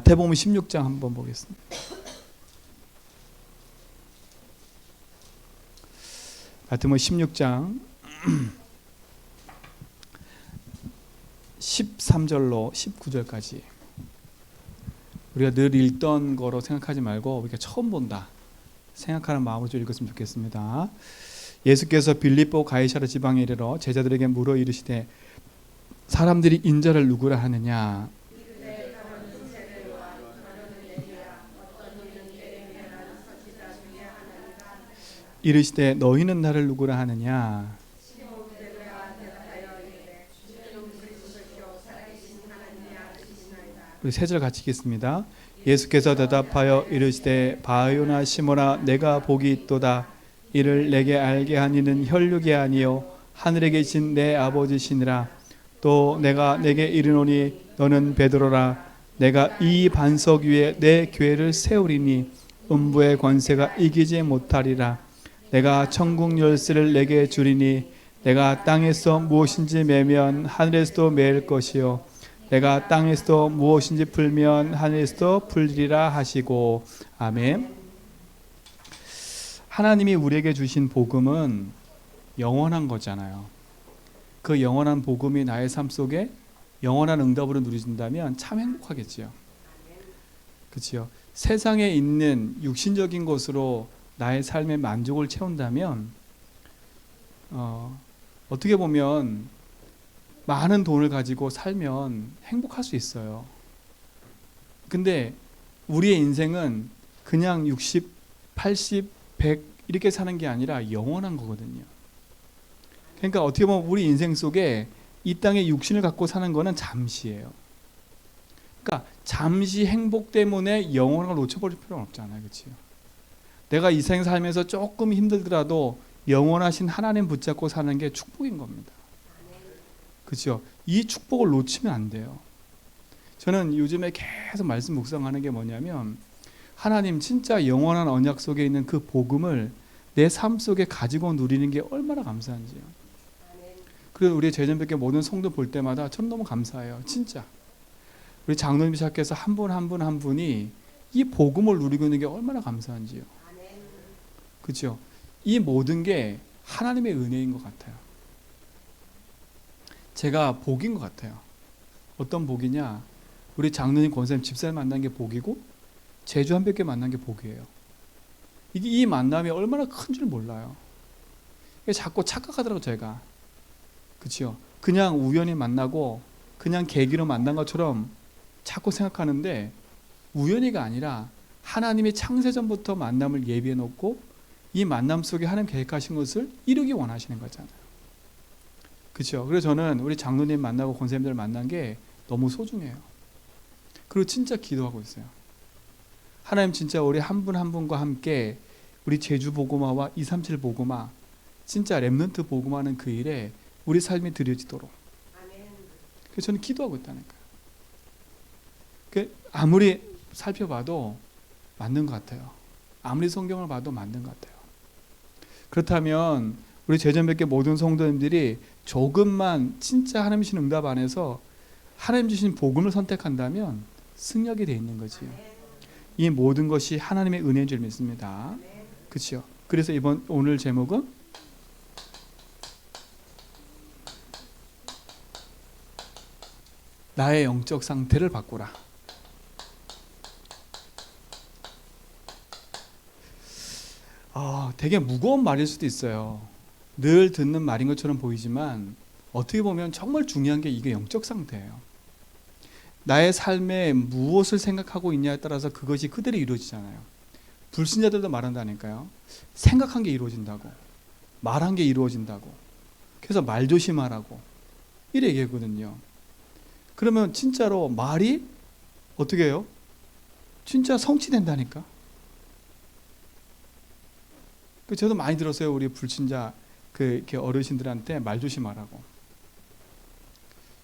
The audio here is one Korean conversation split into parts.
마태복음 16장 한번 보겠습니다. 마태복음 16장 13절로 19절까지 우리가 늘 읽던 거로 생각하지 말고 우리가 처음 본다 생각하는 마음으로 좀 읽었으면 좋겠습니다. 예수께서 빌립보 가이사랴 지방에 이르러 제자들에게 물어 이르시되 사람들이 인자를 누구라 하느냐? 이르시되 너희는 나를 누구라 하느냐? 우리 세 절 같이 읽겠습니다. 예수께서 대답하여 이르시되 바요나 시몬아 내가 복이 있도다. 이를 내게 알게 한 이는 혈육이 아니요 하늘에 계신 내 아버지시니라. 또 내가 내게 이르노니 너는 베드로라. 내가 이 반석 위에 내 교회를 세우리니 음부의 권세가 이기지 못하리라. 내가 천국 열쇠를 내게 주리니 내가 땅에서 무엇인지 매면 하늘에서도 매일 것이요 내가 땅에서도 무엇인지 풀면 하늘에서도 풀리리라 하시고. 아멘. 하나님이 우리에게 주신 복음은 영원한 거잖아요. 그 영원한 복음이 나의 삶 속에 영원한 응답으로 누려진다면 참 행복하겠지요. 그렇죠? 세상에 있는 육신적인 것으로 나의 삶의 만족을 채운다면 어떻게 보면 많은 돈을 가지고 살면 행복할 수 있어요. 근데 우리의 인생은 그냥 60, 80, 100 이렇게 사는 게 아니라 영원한 거거든요. 그러니까 어떻게 보면 우리 인생 속에 이 땅에 육신을 갖고 사는 거는 잠시예요. 그러니까 잠시 행복 때문에 영원한 걸 놓쳐버릴 필요는 없잖아요. 그렇죠? 내가 이 생에 살면서 조금 힘들더라도 영원하신 하나님 붙잡고 사는 게 축복인 겁니다. 그렇죠? 이 축복을 놓치면 안 돼요. 저는 요즘에 계속 말씀 묵상하는 게 뭐냐면 하나님 진짜 영원한 언약 속에 있는 그 복음을 내 삶 속에 가지고 누리는 게 얼마나 감사한지요. 그리고 우리 제전백교 모든 성도 볼 때마다 저는 너무 감사해요. 진짜 우리 장로님 시작해서 한 분 한 분 한 분이 이 복음을 누리고 있는 게 얼마나 감사한지요. 그렇죠? 이 모든 게 하나님의 은혜인 것 같아요. 제가 복인 것 같아요. 어떤 복이냐? 우리 장로님 권사님 집사님 만난 게 복이고 제주 한백교 만난 게 복이에요. 이게 이 만남이 얼마나 큰 줄 몰라요. 자꾸 착각하더라고요, 제가. 그렇죠? 그냥 우연히 만나고 그냥 계기로 만난 것처럼 자꾸 생각하는데 우연히가 아니라 하나님이 창세전부터 만남을 예비해 놓고 이 만남 속에 하나님 계획하신 것을 이루기 원하시는 거잖아요. 그렇죠? 그래서 저는 우리 장로님 만나고 권사님들 만난 게 너무 소중해요. 그리고 진짜 기도하고 있어요. 하나님 진짜 우리 한 분 한 분과 함께 우리 제주 보고마와 237 보고마 진짜 렘넌트 보고마는 그 일에 우리 삶이 드려지도록. 그래서 저는 기도하고 있다니까요. 아무리 살펴봐도 맞는 것 같아요. 아무리 성경을 봐도 맞는 것 같아요. 그렇다면 우리 제전백교 모든 성도님들이 조금만 진짜 하나님 주신 응답 안에서 하나님 주신 복음을 선택한다면 승리하게 되어 있는 거지요. 이 모든 것이 하나님의 은혜인 줄 믿습니다. 그렇죠? 그래서 오늘 제목은 나의 영적 상태를 바꾸라. 되게 무거운 말일 수도 있어요. 늘 듣는 말인 것처럼 보이지만 어떻게 보면 정말 중요한 게 이게 영적 상태예요. 나의 삶에 무엇을 생각하고 있냐에 따라서 그것이 그대로 이루어지잖아요. 불신자들도 말한다니까요. 생각한 게 이루어진다고, 말한 게 이루어진다고. 그래서 말 조심하라고 이래 얘기하거든요. 그러면 진짜로 말이 어떻게 해요? 진짜 성취된다니까. 저도 많이 들었어요. 우리 불신자 이렇게 어르신들한테 말 조심하라고.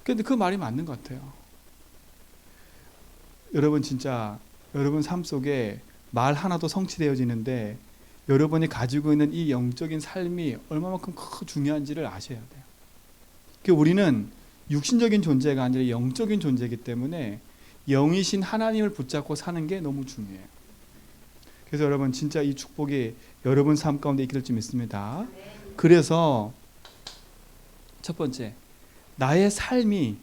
근데 그 말이 맞는 것 같아요. 여러분 진짜 여러분 삶 속에 말 하나도 성취되어지는데 여러분이 가지고 있는 이 영적인 삶이 얼마만큼 중요한지를 아셔야 돼요. 우리는 육신적인 존재가 아니라 영적인 존재이기 때문에 영이신 하나님을 붙잡고 사는 게 너무 중요해요. 그래서 여러분 진짜 이 축복이 여러분 삶 가운데 있기를 좀 믿습니다. 그래서 첫 번째, 나의 삶이,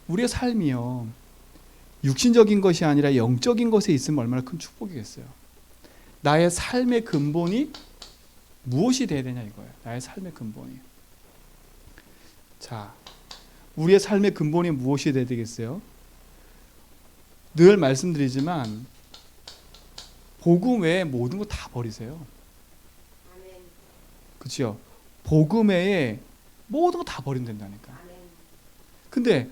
우리의 삶이요, 육신적인 것이 아니라 영적인 것에 있으면 얼마나 큰 축복이겠어요. 나의 삶의 근본이 무엇이 돼야 되냐 이거예요. 나의 삶의 근본이. 자, 우리의 삶의 근본이 무엇이 돼야 되겠어요? 늘 말씀드리지만 복음 외에 모든 거 다 버리세요. 그렇죠? 복음 외에 모든 거 다 버리면 된다니까. 근데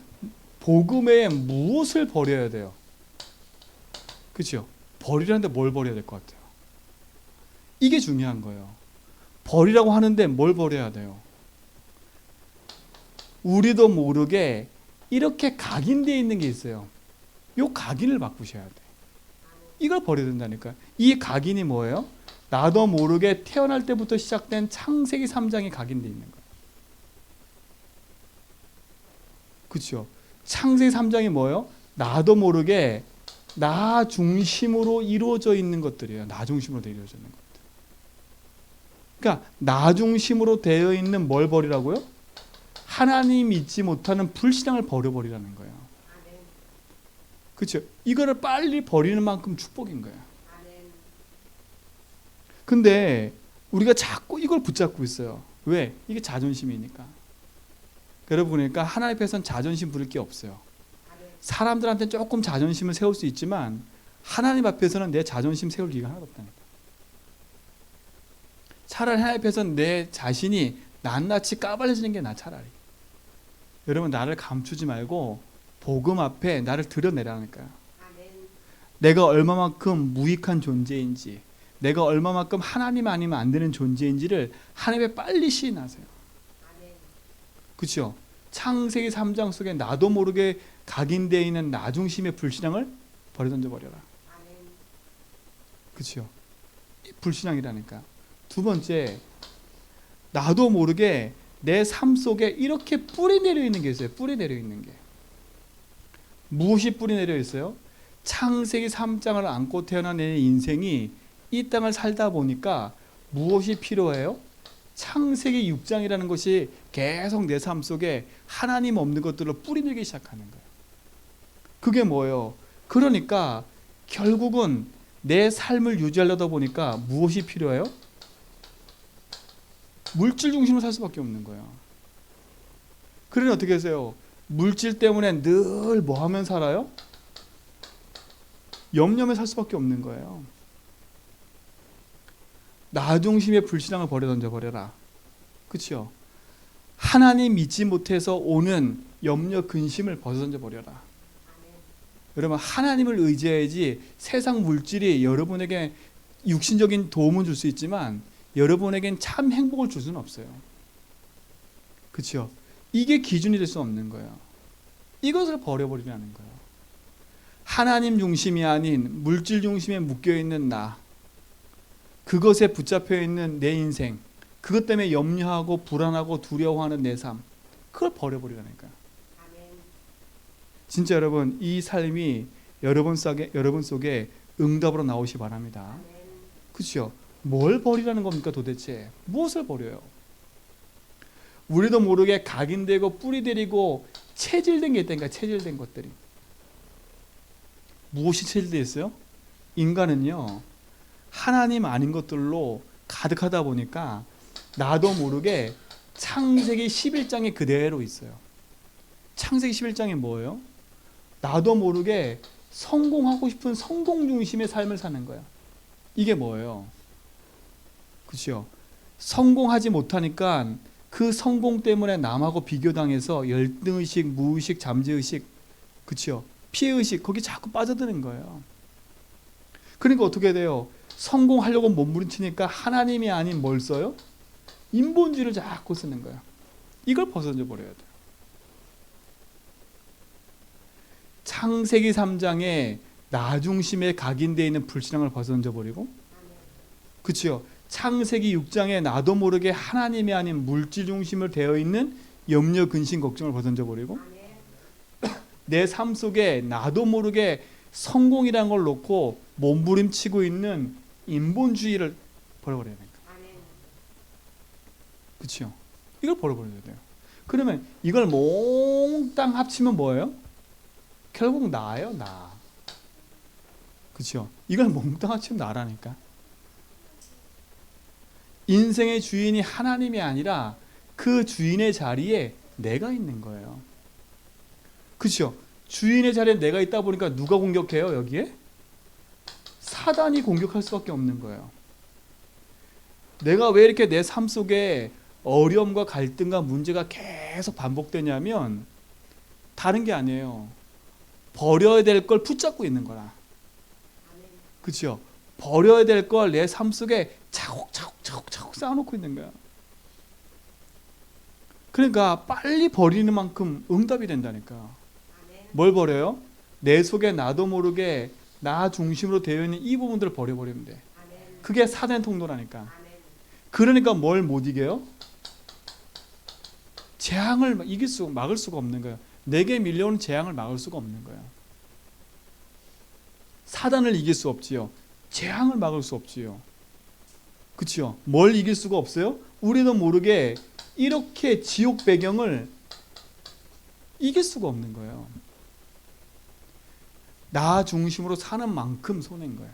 복음 외에 무엇을 버려야 돼요? 그렇죠? 버리라는데 뭘 버려야 될 것 같아요? 이게 중요한 거예요. 버리라고 하는데 뭘 버려야 돼요? 우리도 모르게 이렇게 각인되어 있는 게 있어요. 이 각인을 바꾸셔야 돼. 이걸 버려야 된다니까. 이 각인이 뭐예요? 나도 모르게 태어날 때부터 시작된 창세기 3장이 각인되어 있는 거예요. 그렇죠? 창세기 3장이 뭐예요? 나도 모르게 나 중심으로 이루어져 있는 것들이에요. 나 중심으로 이루어져 있는 것들. 그러니까 나 중심으로 되어 있는 뭘 버리라고요? 하나님 믿지 못하는 불신앙을 버려버리라는 거예요. 그렇죠? 이거를 빨리 버리는 만큼 축복인 거예요. 근데 우리가 자꾸 이걸 붙잡고 있어요. 왜? 이게 자존심이니까. 여러분, 그러니까 하나님 앞에서는 자존심 부릴 게 없어요. 사람들한테는 조금 자존심을 세울 수 있지만 하나님 앞에서는 내 자존심 세울 이유가 하나도 없다니까. 차라리 하나님 앞에서는 내 자신이 낱낱이 까발려지는 게 나 차라리. 여러분, 나를 감추지 말고 복음 앞에 나를 드러내라니까요. 내가 얼마만큼 무익한 존재인지, 내가 얼마만큼 하나님 아니면 안 되는 존재인지를 하나님에 빨리 시인하세요. 그렇죠? 창세기 3장 속에 나도 모르게 각인되어 있는 나 중심의 불신앙을 버려던져 버려라. 그렇죠? 불신앙이라니까. 두 번째, 나도 모르게 내 삶 속에 이렇게 뿌리 내려 있는 게 있어요. 뿌리 내려 있는 게. 무엇이 뿌리 내려 있어요? 창세기 3장을 안고 태어난 내 인생이 이 땅을 살다 보니까 무엇이 필요해요? 창세기 6장이라는 것이 계속 내 삶 속에 하나님 없는 것들로 뿌리 내기 시작하는 거예요. 그게 뭐예요? 그러니까 결국은 내 삶을 유지하려다 보니까 무엇이 필요해요? 물질 중심으로 살 수밖에 없는 거예요. 그러니 어떻게 하세요? 물질 때문에 늘 뭐 하면 살아요? 염려하며 살 수밖에 없는 거예요. 나 중심의 불신앙을 버려던져 버려라. 그렇죠? 하나님 믿지 못해서 오는 염려 근심을 벗어던져 버려라. 여러분, 하나님을 의지해야지 세상 물질이 여러분에게 육신적인 도움은 줄 수 있지만 여러분에겐 참 행복을 줄 수는 없어요. 그렇죠? 이게 기준이 될 수 없는 거예요. 이것을 버려버리라는 거예요. 하나님 중심이 아닌 물질 중심에 묶여있는 나, 그것에 붙잡혀 있는 내 인생, 그것 때문에 염려하고 불안하고 두려워하는 내 삶, 그걸 버려버리라니까요. 진짜 여러분, 이 삶이 여러분 속에 응답으로 나오시 바랍니다. 그렇죠? 뭘 버리라는 겁니까 도대체? 무엇을 버려요? 우리도 모르게 각인되고 뿌리 내리고 체질된 게 있다니까. 체질된 것들이. 무엇이 체질되어 있어요? 인간은요, 하나님 아닌 것들로 가득하다 보니까 나도 모르게 창세기 11장에 그대로 있어요. 창세기 11장이 뭐예요? 나도 모르게 성공하고 싶은 성공 중심의 삶을 사는 거야. 이게 뭐예요? 그렇죠? 성공하지 못하니까 그 성공 때문에 남하고 비교당해서 열등의식, 무의식, 잠재의식, 그렇죠? 피해의식, 거기 자꾸 빠져드는 거예요. 그러니까 어떻게 돼요? 성공하려고 몸부림치니까 하나님이 아닌 뭘 써요? 인본주의를 자꾸 쓰는 거예요. 이걸 벗어져 버려야 돼요. 창세기 3장에 나 중심에 각인되어 있는 불신앙을 벗어져 버리고, 그렇죠? 창세기 6장에 나도 모르게 하나님이 아닌 물질 중심을 되어 있는 염려, 근심, 걱정을 벗어져 버리고, 내 삶 속에 나도 모르게 성공이라는 걸 놓고 몸부림치고 있는 인본주의를 버려버려야 됩니다. 그렇죠? 이걸 버려버려야 돼요. 그러면 이걸 몽땅 합치면 뭐예요? 결국 나예요, 나. 그렇죠? 이걸 몽땅 합치면 나라니까. 인생의 주인이 하나님이 아니라 그 주인의 자리에 내가 있는 거예요. 그렇죠? 주인의 자리에 내가 있다 보니까 누가 공격해요, 여기에? 사단이 공격할 수밖에 없는 거예요. 내가 왜 이렇게 내 삶 속에 어려움과 갈등과 문제가 계속 반복되냐면 다른 게 아니에요. 버려야 될 걸 붙잡고 있는 거라. 그렇죠? 버려야 될 걸 내 삶 속에 차곡차곡 쌓아놓고 있는 거야. 그러니까 빨리 버리는 만큼 응답이 된다니까. 뭘 버려요? 내 속에 나도 모르게 나 중심으로 되어 있는 이 부분들을 버려버리면 돼. 그게 사단의 통로라니까. 그러니까 뭘 못 이겨요? 재앙을 막을 수가 없는 거예요. 내게 밀려오는 재앙을 막을 수가 없는 거예요. 사단을 이길 수 없지요. 재앙을 막을 수 없지요. 그렇죠? 뭘 이길 수가 없어요? 우리도 모르게 이렇게 지옥 배경을 이길 수가 없는 거예요. 나 중심으로 사는 만큼 손해인 거예요.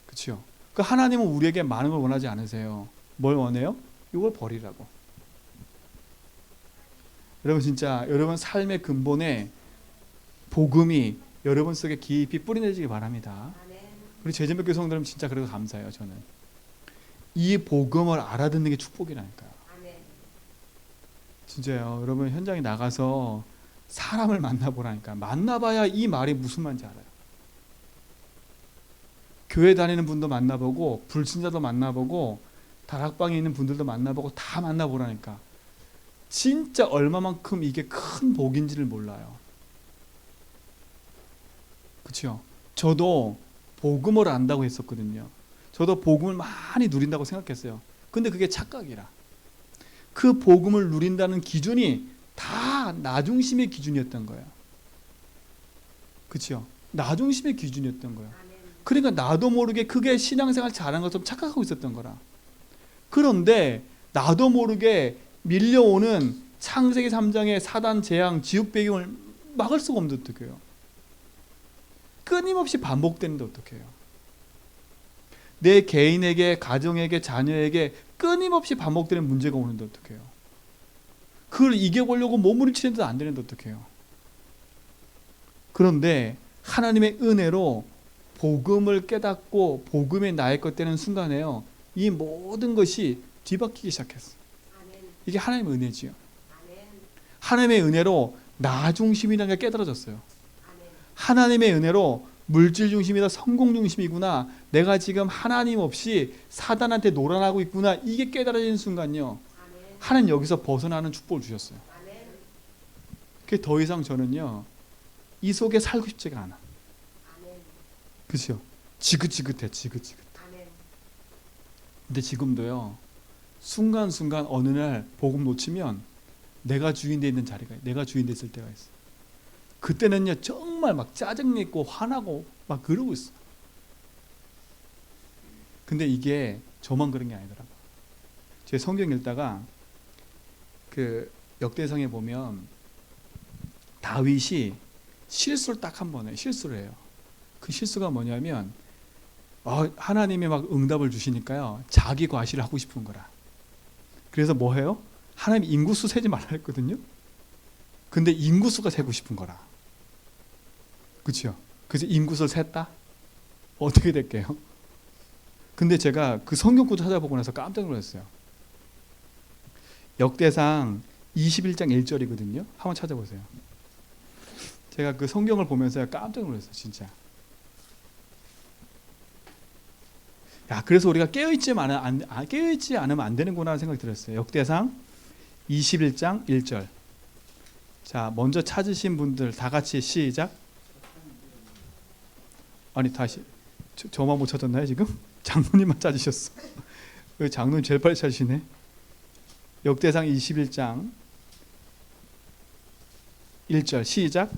그렇죠? 그 하나님은 우리에게 많은 걸 원하지 않으세요. 뭘 원해요? 이걸 버리라고. 여러분 진짜 여러분 삶의 근본에 복음이 여러분 속에 깊이 뿌리내리기 바랍니다. 우리 제전백교 성도님 진짜 그래서 감사해요. 저는 이 복음을 알아듣는 게 축복이라니까요. 진짜요. 여러분 현장에 나가서 사람을 만나보라니까. 만나봐야 이 말이 무슨 말인지 알아요. 교회 다니는 분도 만나보고 불신자도 만나보고 다락방에 있는 분들도 만나보고 다 만나보라니까. 진짜 얼마만큼 이게 큰 복인지를 몰라요. 그렇죠? 저도 복음을 안다고 했었거든요. 저도 복음을 많이 누린다고 생각했어요. 근데 그게 착각이라. 그 복음을 누린다는 기준이 다 나 중심의 기준이었던 거예요. 그렇죠? 나 중심의 기준이었던 거예요. 그러니까 나도 모르게 그게 신앙생활 잘한 것처럼 착각하고 있었던 거라. 그런데 나도 모르게 밀려오는 창세기 3장의 사단 재앙 지옥 배경을 막을 수가 없는데 어떡해요? 끊임없이 반복되는데 어떡해요? 내 개인에게, 가정에게, 자녀에게 끊임없이 반복되는 문제가 오는데 어떡해요? 그걸 이겨보려고 몸을 치는데도 안 되는데 어떡해요? 그런데 하나님의 은혜로 복음을 깨닫고 복음의 나의 것 되는 순간에요, 이 모든 것이 뒤바뀌기 시작했어. 이게 하나님의 은혜지요. 하나님의 은혜로 나 중심이라는 게 깨달아졌어요. 하나님의 은혜로 물질 중심이다, 성공 중심이구나, 내가 지금 하나님 없이 사단한테 놀아나고 있구나, 이게 깨달아지는 순간요, 하나님 여기서 벗어나는 축복을 주셨어요. 그게 더 이상 저는요 이 속에 살고 싶지가 않아. 그렇죠? 지긋지긋해. 근데 지금도요 순간순간 어느 날 복음 놓치면 내가 주인 돼 있는 자리가, 내가 주인 돼 있을 때가 있어. 그때는요 정말 막 짜증내고 화나고 막 그러고 있어. 근데 이게 저만 그런 게 아니더라고. 제 성경 읽다가 그 역대상에 보면 다윗이 실수를 딱 한 번 해요. 실수를 해요. 그 실수가 뭐냐면 하나님이 막 응답을 주시니까요 자기 과시를 하고 싶은 거라. 그래서 뭐 해요? 하나님이 인구수 세지 말라 했거든요. 근데 인구수가 세고 싶은 거라. 그렇죠? 그래서 인구수를 셌다? 어떻게 될게요? 근데 제가 그 성경 구절 찾아보고 나서 깜짝 놀랐어요. 역대상 21장 1절이거든요. 한번 찾아보세요. 제가 그 성경을 보면서 깜짝 놀랐어요. 진짜. 야, 그래서 우리가 깨어있지 않으면 안 되는구나 생각이 들었어요. 역대상 21장 1절. 자, 먼저 찾으신 분들 다 같이 시작. 아니 다시 저만 못 찾았나요 지금? 장로님만 찾으셨어. 장로님 제일 빨리 찾으시네. 역대상 21장 1절 시작.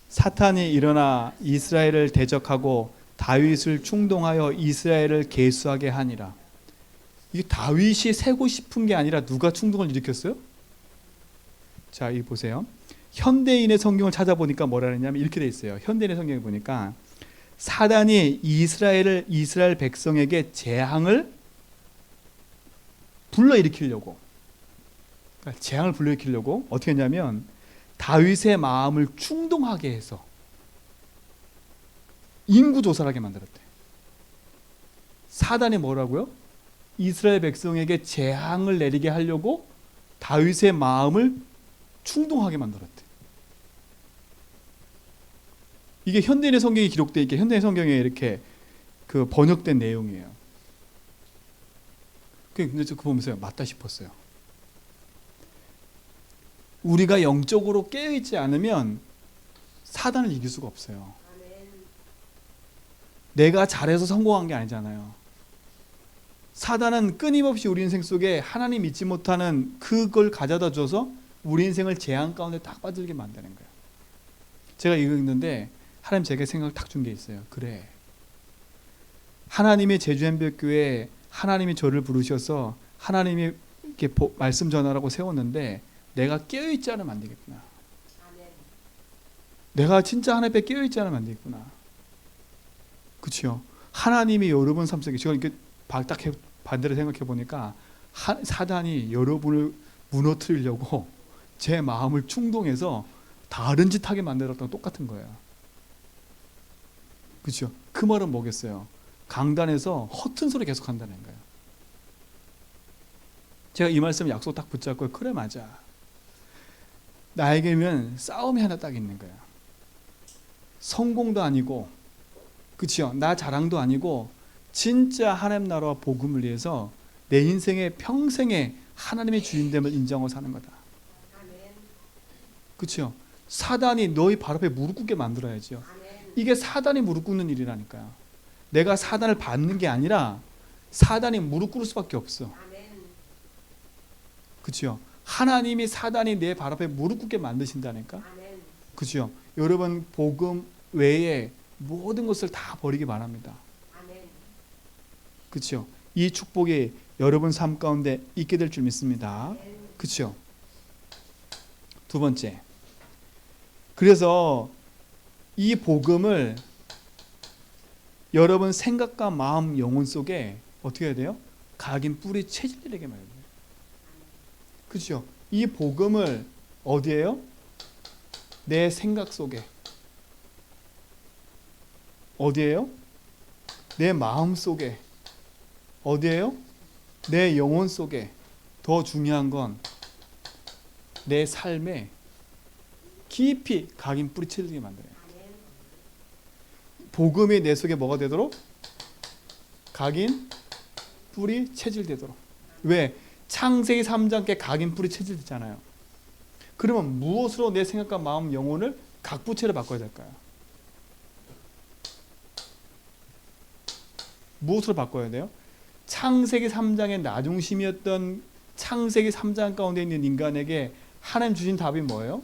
사탄이 일어나 이스라엘을 대적하고 다윗을 충동하여 이스라엘을 계수하게 하니라. 이게 다윗이 세고 싶은 게 아니라 누가 충동을 일으켰어요? 자, 이 보세요. 현대인의 성경을 찾아보니까 뭐라 그러냐면 이렇게 돼 있어요. 현대인의 성경을 보니까 사단이 이스라엘 백성에게 재앙을 불러일으키려고, 그러니까 재앙을 불러일으키려고 어떻게 했냐면 다윗의 마음을 충동하게 해서 인구조사하게 만들었대. 사단이 뭐라고요? 이스라엘 백성에게 재앙을 내리게 하려고 다윗의 마음을 충동하게 만들었대. 이게 현대인의 성경에 기록되어 있게 현대인 성경에 이렇게 그 번역된 내용이에요. 근데 저 그거 보면서 맞다 싶었어요. 우리가 영적으로 깨어있지 않으면 사단을 이길 수가 없어요. 내가 잘해서 성공한 게 아니잖아요. 사단은 끊임없이 우리 인생 속에 하나님 믿지 못하는 그걸 가져다 줘서 우리 인생을 재앙 가운데 딱 빠지게 만드는 거예요. 제가 이거 읽는데 하나님 제게 생각을 딱 준 게 있어요. 그래, 하나님의 제주한별교회에 하나님이 저를 부르셔서 하나님이 이렇게 말씀 전하라고 세웠는데 내가 깨어있지 않으면 안 되겠구나. 내가 진짜 하나님 앞에 깨어있지 않으면 안 되겠구나. 그렇죠? 하나님이 여러분 삶 속에, 제가 이렇게 딱 반대로 생각해 보니까 사단이 여러분을 무너뜨리려고 제 마음을 충동해서 다른 짓 하게 만들었던 똑같은 거예요. 그렇죠? 그 말은 뭐겠어요? 강단에서 허튼 소리 계속 한다는 거예요. 제가 이 말씀 약속 딱 붙잡고, 그래 맞아, 나에게는 싸움이 하나 딱 있는 거야. 성공도 아니고, 그렇죠? 나 자랑도 아니고, 진짜 하나님 나라와 복음을 위해서 내 인생의 평생에 하나님의 주인됨을 인정하고 사는 거다. 그렇죠? 사단이 너희 발 앞에 무릎 꿇게 만들어야죠. 이게 사단이 무릎 꿇는 일이라니까요. 내가 사단을 받는 게 아니라 사단이 무릎 꿇을 수밖에 없어. 그렇죠? 하나님이 사단이 내 발 앞에 무릎 꿇게 만드신다니까. 그렇죠? 여러분 복음 외에 모든 것을 다 버리기 바랍니다. 그렇죠? 이 축복이 여러분 삶 가운데 있게 될 줄 믿습니다. 그렇죠? 두 번째, 그래서 이 복음을 여러분 생각과 마음, 영혼 속에 어떻게 해야 돼요? 각인 뿌리 체질되게 말해야 돼요. 그렇죠? 이 복음을 어디에요? 내 생각 속에. 어디에요? 내 마음 속에. 어디에요? 내 영혼 속에. 더 중요한 건 내 삶에 깊이 각인 뿌리 체질되게 만들어요. 복음이 내 속에 뭐가 되도록? 각인 뿌리 체질되도록. 왜? 창세기 3장께 각인 뿌리 체질되잖아요. 그러면 무엇으로 내 생각과 마음, 영혼을 각부채로 바꿔야 될까요? 무엇으로 바꿔야 돼요? 창세기 3장의 나중심이었던 창세기 3장 가운데 있는 인간에게 하나님 주신 답이 뭐예요?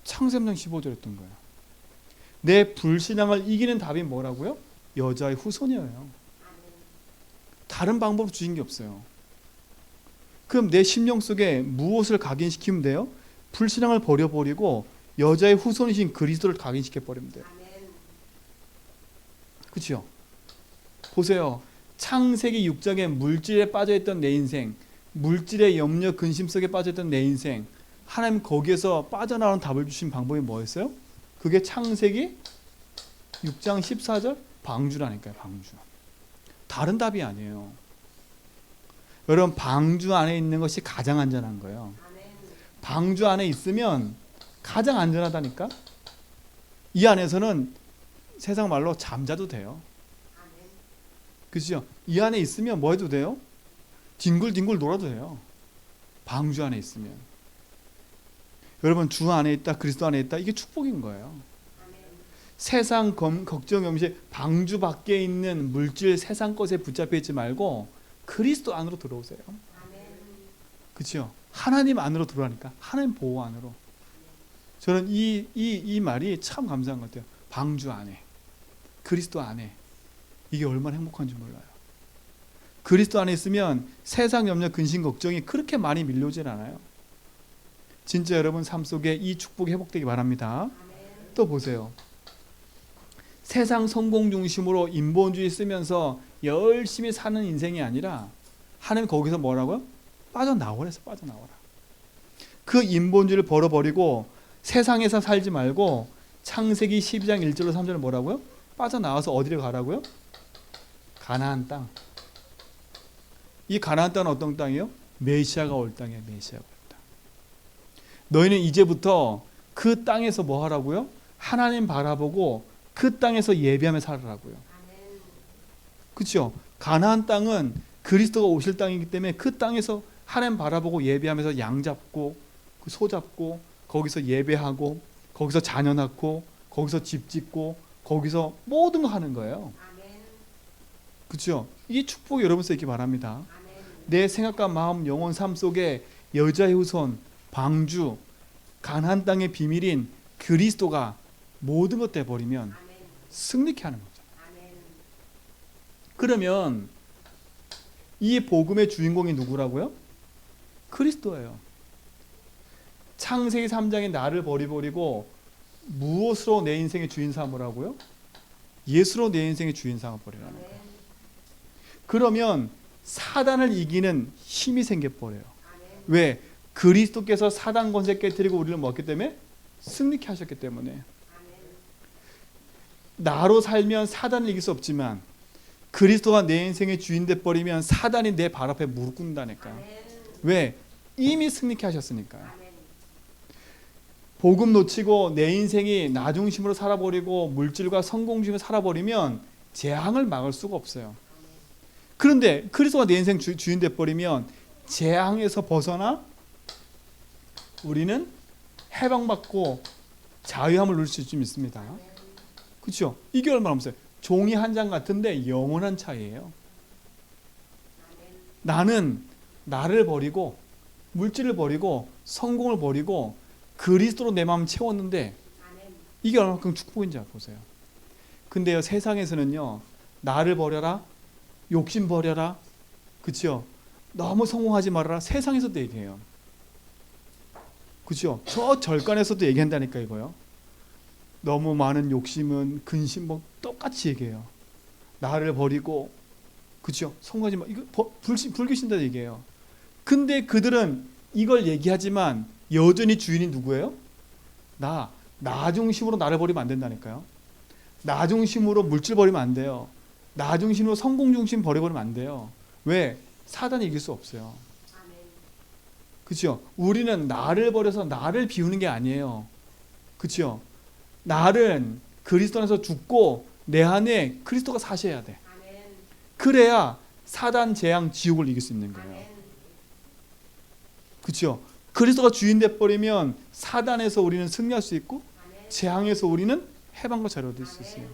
창세기 3장 15절이었던 거예요. 내 불신앙을 이기는 답이 뭐라고요? 여자의 후손이에요. 다른 방법으로 주신 게 없어요. 그럼 내 심령 속에 무엇을 각인시키면 돼요? 불신앙을 버려버리고 여자의 후손이신 그리스도를 각인시켜버리면 돼요. 그렇죠? 보세요. 창세기 6장에 물질에 빠져있던 내 인생, 물질의 염려, 근심 속에 빠져있던 내 인생, 하나님 거기에서 빠져나오는 답을 주신 방법이 뭐였어요? 그게 창세기 6장 14절 방주라니까요. 방주. 다른 답이 아니에요. 여러분 방주 안에 있는 것이 가장 안전한 거예요. 방주 안에 있으면 가장 안전하다니까. 이 안에서는 세상 말로 잠자도 돼요. 그렇죠? 이 안에 있으면 뭐 해도 돼요? 뒹굴뒹굴 놀아도 돼요. 방주 안에 있으면. 여러분 주 안에 있다, 그리스도 안에 있다, 이게 축복인 거예요. 세상 걱정 염시 방주 밖에 있는 물질 세상 것에 붙잡혀 있지 말고 그리스도 안으로 들어오세요. 그렇죠? 하나님 안으로 들어가니까 하나님 보호 안으로. 저는 이 말이 참 감사한 것 같아요. 방주 안에, 그리스도 안에, 이게 얼마나 행복한지 몰라요. 그리스도 안에 있으면 세상 염려, 근심, 걱정이 그렇게 많이 밀려오질 않아요. 진짜 여러분 삶 속에 이 축복이 회복되기 바랍니다. 또 보세요. 세상 성공 중심으로 인본주의 쓰면서 열심히 사는 인생이 아니라 하나님 거기서 뭐라고요? 빠져나오라 해서 빠져나오라. 그 인본주의를 벌어버리고 세상에서 살지 말고 창세기 12장 1절로 3절을 뭐라고요? 빠져나와서 어디를 가라고요? 가나안 땅. 이 가나안 땅은 어떤 땅이에요? 메시아가 올 땅이에요. 메시아가 올 땅. 너희는 이제부터 그 땅에서 뭐 하라고요? 하나님 바라보고 그 땅에서 예배하며 살아라고요. 그렇죠? 가나안 땅은 그리스도가 오실 땅이기 때문에 그 땅에서 하나님 바라보고 예배하면서 양 잡고 소 잡고 거기서 예배하고 거기서 자녀 낳고 거기서 집 짓고 거기서 모든 거 하는 거예요. 그렇죠? 이 축복이 여러분 있기 바랍니다. 내 생각과 마음, 영혼, 삶 속에 여자의 후손, 방주, 가나안 땅의 비밀인 그리스도가 모든 것 돼버리면 승리케 하는 거죠. 그러면 이 복음의 주인공이 누구라고요? 그리스도예요. 창세기 3장에 나를 버리고 무엇으로 내 인생의 주인 삼으라고요? 예수로 내 인생의 주인 삼아버리라는 거예요. 그러면 사단을 이기는 힘이 생겨버려요. 왜? 그리스도께서 사단 권세 깨뜨리고 우리를 먹기 때문에 승리케 하셨기 때문에. 나로 살면 사단을 이길 수 없지만 그리스도가 내 인생의 주인 돼버리면 사단이 내 발 앞에 무릎 꿇는다니까. 왜? 이미 승리케 하셨으니까. 복음 놓치고 내 인생이 나 중심으로 살아버리고 물질과 성공 중심으로 살아버리면 재앙을 막을 수가 없어요. 그런데 그리스도가 내 인생 주인 돼버리면 재앙에서 벗어나 우리는 해방받고 자유함을 누릴 수 있습니다. 그렇죠? 이게 얼마나 없어요. 종이 한 장 같은데 영원한 차이예요. 나는 나를 버리고 물질을 버리고 성공을 버리고 그리스도로 내 마음 채웠는데 이게 얼마큼 축복인지 보세요. 근데요, 세상에서는요, 나를 버려라, 욕심 버려라, 그렇죠? 너무 성공하지 말아라. 세상에서도 얘기해요. 그렇죠? 저 절간에서도 얘기한다니까 이거요. 너무 많은 욕심은 근심 뭐 똑같이 얘기해요. 나를 버리고, 그렇죠? 성공하지 마. 이거 불기신다 얘기해요. 근데 그들은 이걸 얘기하지만 여전히 주인이 누구예요? 나 중심으로 나를 버리면 안 된다니까요. 나 중심으로 물질 버리면 안 돼요. 나 중심으로 성공 중심 버려버리면 안 돼요. 왜? 사단이 이길 수 없어요. 그렇죠? 우리는 나를 버려서 나를 비우는 게 아니에요. 그렇죠? 나는 그리스도 안에서 죽고 내 안에 그리스도가 사셔야 돼. 그래야 사단, 재앙, 지옥을 이길 수 있는 거예요. 그렇죠? 그리스도가 주인 돼버리면 사단에서 우리는 승리할 수 있고 재앙에서 우리는 해방과 자유를 얻을 수 있어요.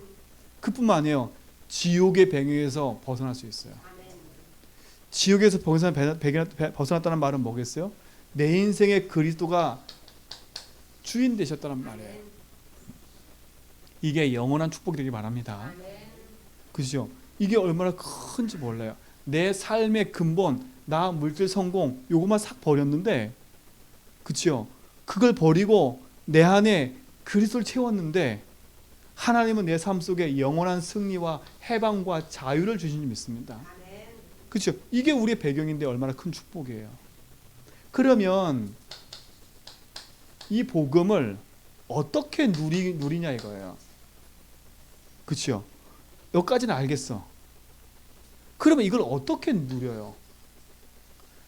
그뿐만 아니에요. 지옥의 병에서 벗어날 수 있어요. 지옥에서 벗어났다는 말은 뭐겠어요? 내 인생의 그리스도가 주인 되셨다는 말이에요. 이게 영원한 축복이 되길 바랍니다. 그죠? 이게 얼마나 큰지 몰라요. 내 삶의 근본, 나 물질 성공 요것만 싹 버렸는데, 그렇죠? 그걸 버리고 내 안에 그리스도를 채웠는데 하나님은 내 삶 속에 영원한 승리와 해방과 자유를 주신 줄 믿습니다. 그렇죠? 이게 우리의 배경인데 얼마나 큰 축복이에요. 그러면 이 복음을 어떻게 누리냐 이거예요. 그렇죠? 여기까지는 알겠어. 그러면 이걸 어떻게 누려요?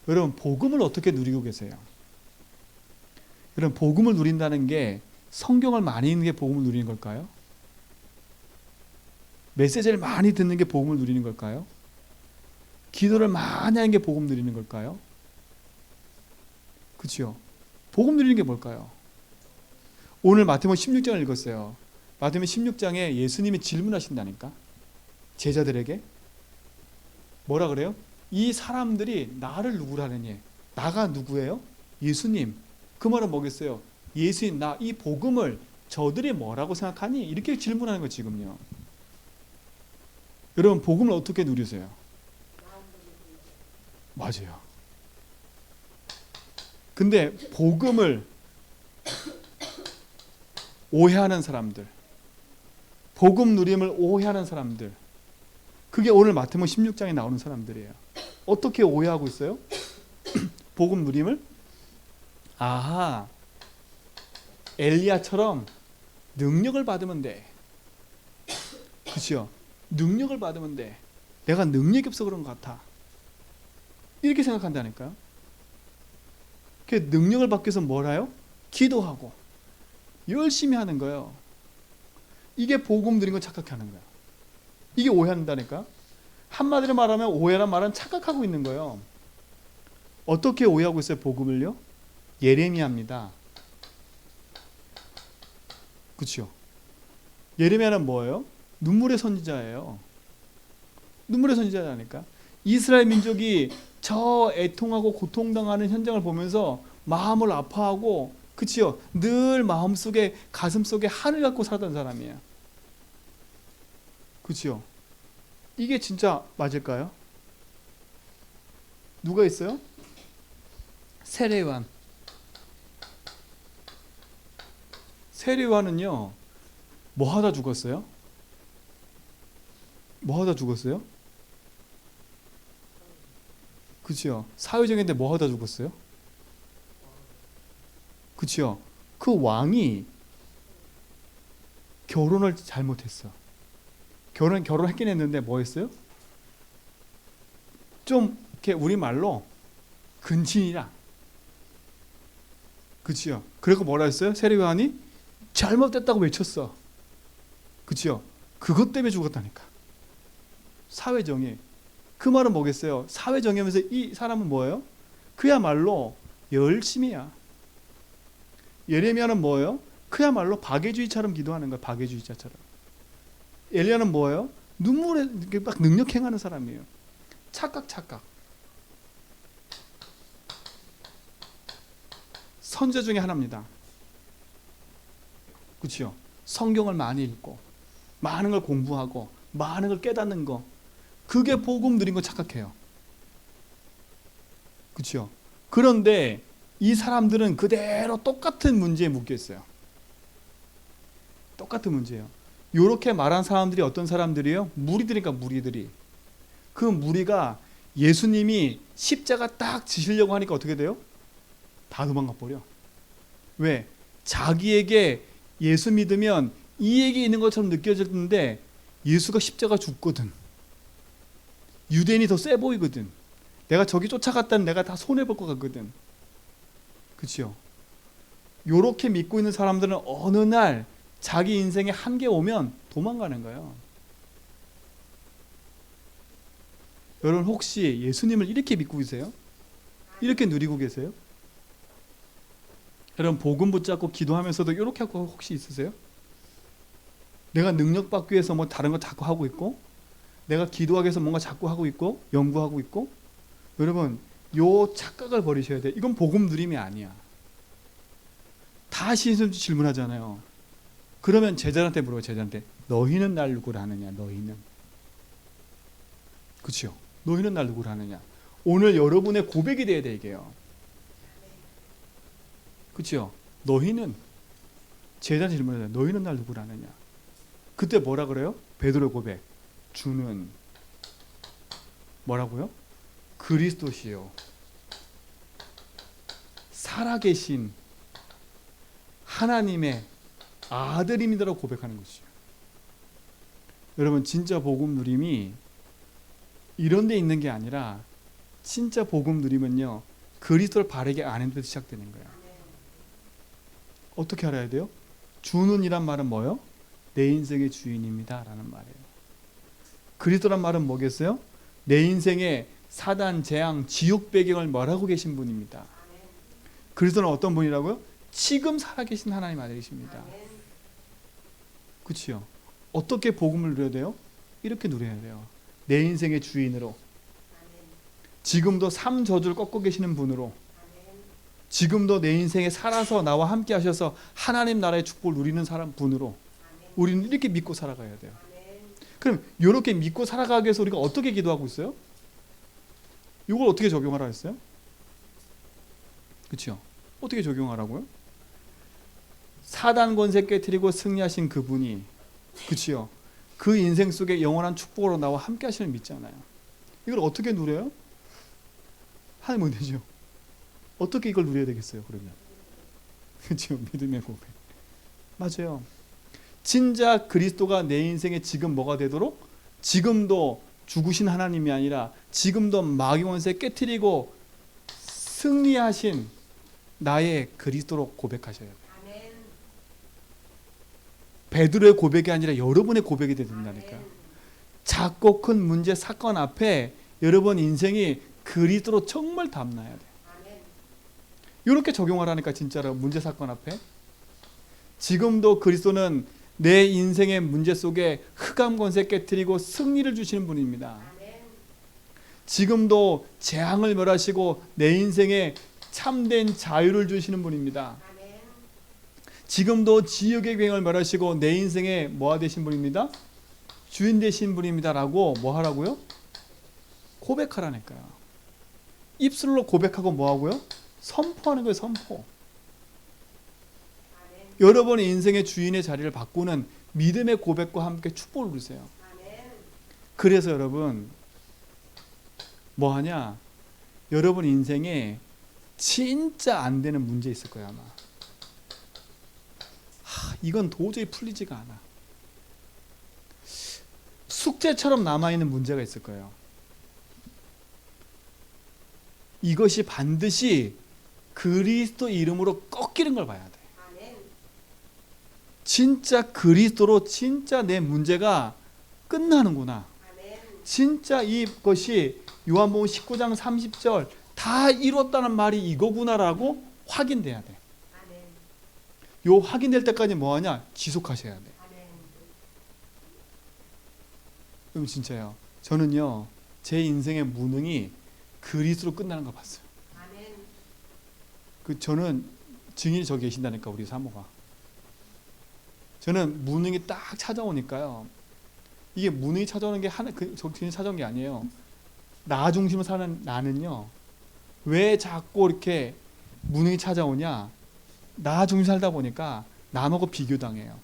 여러분, 복음을 어떻게 누리고 계세요? 여러분, 복음을 누린다는 게 성경을 많이 읽는 게 복음을 누리는 걸까요? 메시지를 많이 듣는 게 복음을 누리는 걸까요? 기도를 많이 하는 게 복음 누리는 걸까요? 그렇죠? 복음 누리는 게 뭘까요? 오늘 마태복음 16장을 읽었어요. 마태복음 16장에 예수님이 질문하신다니까. 제자들에게 뭐라 그래요? 이 사람들이 나를 누구라 하느니. 나가 누구예요? 예수님. 그 말은 뭐겠어요? 예수님, 나 이 복음을 저들이 뭐라고 생각하니? 이렇게 질문하는 거 지금요. 여러분, 복음을 어떻게 누리세요? 맞아요. 근데 복음을 오해하는 사람들, 복음 누림을 오해하는 사람들, 그게 오늘 마태복음 16장에 나오는 사람들이에요. 어떻게 오해하고 있어요? 복음 누림을? 아하, 엘리야처럼 능력을 받으면 돼. 그렇죠? 능력을 받으면 돼. 내가 능력이 없어 그런 것 같아. 이렇게 생각한다니까요. 그 능력을 받기 위해서 뭘 해요? 기도하고 열심히 하는 거예요. 이게 복음 드린 걸 착각하는 거예요. 이게 오해한다니까. 한마디로 말하면 오해란 말은 착각하고 있는 거예요. 어떻게 오해하고 있어요? 복음을요? 예레미야입니다. 그렇죠? 예레미야는 뭐예요? 눈물의 선지자예요. 눈물의 선지자라니까. 이스라엘 민족이 저 애통하고 고통당하는 현장을 보면서 마음을 아파하고, 그치요? 늘 마음속에, 가슴속에 한을 갖고 살던 사람이에요. 그치요? 이게 진짜 맞을까요? 누가 있어요? 세례요한. 세례요한은요, 뭐 하다 죽었어요? 뭐 하다 죽었어요? 그치요? 사회적인데 뭐 하다 죽었어요? 그치요? 그 왕이 결혼을 잘못했어. 결혼했긴 했는데 뭐 했어요? 좀 이렇게 우리말로 근친이라. 그치요? 그리고 뭐라 했어요? 세례요한이 잘못됐다고 외쳤어. 그치요? 그것 때문에 죽었다니까. 사회정의. 그 말은 뭐겠어요? 사회정의하면서 이 사람은 뭐예요? 그야말로 열심히야. 예레미야는 뭐예요? 그야말로 박애주의처럼 기도하는 거예요. 박애주의자처럼. 엘리야는 뭐예요? 눈물에 막 능력 행하는 사람이에요. 착각. 선지자 중에 하나입니다. 그렇죠? 성경을 많이 읽고 많은 걸 공부하고 많은 걸 깨닫는 거, 그게 복음 누린 거 착각해요. 그렇죠? 그런데 이 사람들은 그대로 똑같은 문제에 묶여 있어요. 똑같은 문제예요. 이렇게 말한 사람들이 어떤 사람들이에요? 무리들이니까 무리들이. 그 무리가 예수님이 십자가 딱 지시려고 하니까 어떻게 돼요? 다 도망가 버려. 왜? 자기에게 예수 믿으면 이익이 있는 것처럼 느껴졌는데 예수가 십자가 죽거든. 유대인이 더 세 보이거든. 내가 저기 쫓아갔다는 내가 다 손해볼 것 같거든. 그렇죠? 요렇게 믿고 있는 사람들은 어느 날 자기 인생에 한계 오면 도망가는 거예요. 여러분 혹시 예수님을 이렇게 믿고 계세요? 이렇게 누리고 계세요? 여러분 복음 붙잡고 기도하면서도 이렇게 하고 혹시 있으세요? 내가 능력 받기 위해서 뭐 다른 거 자꾸 하고 있고, 내가 기도하기 위해서 뭔가 자꾸 하고 있고, 연구하고 있고. 여러분 요 착각을 버리셔야 돼요. 이건 복음 누림이 아니야. 다시 질문하잖아요. 그러면 제자한테 물어요. 제자한테 너희는 날 누구라 하느냐? 너희는. 그렇죠? 너희는 날 누구라 하느냐? 오늘 여러분의 고백이 돼야 돼 이게요. 그렇죠? 너희는, 제자한테 질문해요. 너희는 날 누구라 하느냐? 그때 뭐라 그래요? 베드로 고백. 주는 뭐라고요? 그리스도시요 살아계신 하나님의 아들입니다라고 고백하는 것이죠. 여러분 진짜 복음 누림이 이런 데 있는 게 아니라, 진짜 복음 누림은요 그리스도를 바르게 아는 데서 시작되는 거예요. 어떻게 알아야 돼요? 주는 이란 말은 뭐예요? 내 인생의 주인입니다 라는 말이에요. 그리스도란 말은 뭐겠어요? 내 인생의 사단, 재앙, 지옥 배경을 말하고 계신 분입니다. 그리스도는 어떤 분이라고요? 지금 살아계신 하나님 아들이십니다. 그렇죠? 어떻게 복음을 누려야 돼요? 이렇게 누려야 돼요. 내 인생의 주인으로, 지금도 삶 저주를 꺾고 계시는 분으로, 지금도 내 인생에 살아서 나와 함께 하셔서 하나님 나라의 축복을 누리는 사람 분으로 우리는 이렇게 믿고 살아가야 돼요. 그럼 이렇게 믿고 살아가기 위해서 우리가 어떻게 기도하고 있어요? 이걸 어떻게 적용하라 했어요? 그렇죠? 어떻게 적용하라고요? 사단 권세 깨뜨리고 승리하신 그분이, 그렇죠? 그 인생 속에 영원한 축복으로 나와 함께 하시는 믿잖아요. 이걸 어떻게 누려요? 하나님 은혜죠. 어떻게 이걸 누려야 되겠어요, 그러면? 그렇죠? 믿음의 고백. 맞아요. 진짜 그리스도가 내 인생에 지금 뭐가 되도록, 지금도 죽으신 하나님이 아니라 지금도 마귀 권세 깨뜨리고 승리하신 나의 그리스도로 고백하셔야 돼요. 베드로의 고백이 아니라 여러분의 고백이 돼야 된다니까. 작고 큰 문제 사건 앞에 여러분 인생이 그리스도로 정말 담나야 돼. 이렇게 적용하라니까. 진짜로 문제 사건 앞에 지금도 그리스도는 내 인생의 문제 속에 흑암 권세 깨뜨리고 승리를 주시는 분입니다. 지금도 재앙을 멸하시고 내 인생에 참된 자유를 주시는 분입니다. 지금도 지옥의 굉을 멸하시고 내 인생에 뭐가 되신 분입니다? 주인 되신 분입니다. 라고 뭐 하라고요? 고백하라니까요. 입술로 고백하고 뭐 하고요? 선포하는 거예요. 선포. 여러분의 인생의 주인의 자리를 바꾸는 믿음의 고백과 함께 축복을 누리세요. 그래서 여러분 뭐 하냐? 여러분 인생에 진짜 안 되는 문제 있을 거야 아마. 이건 도저히 풀리지가 않아. 숙제처럼 남아있는 문제가 있을 거예요. 이것이 반드시 그리스도 이름으로 꺾이는 걸 봐야 돼. 진짜 그리스도로 진짜 내 문제가 끝나는구나. 진짜 이것이 요한복음 19장 30절 다 이뤘다는 말이 이거구나라고 확인돼야 돼. 요 확인될 때까지 뭐 하냐? 지속하셔야 돼. 그럼 진짜요. 저는요, 제 인생의 무능이 그리스도로 끝나는 걸 봤어요. 저는 증인이 저기 계신다니까, 우리 사모가. 저는 무능이 딱 찾아오니까요. 이게 무능이 찾아오는 게 증인이 찾아온 게 아니에요. 나 중심으로 사는 나는요, 왜 자꾸 이렇게 무능이 찾아오냐? 나 중심 살다 보니까 남하고 비교당해요.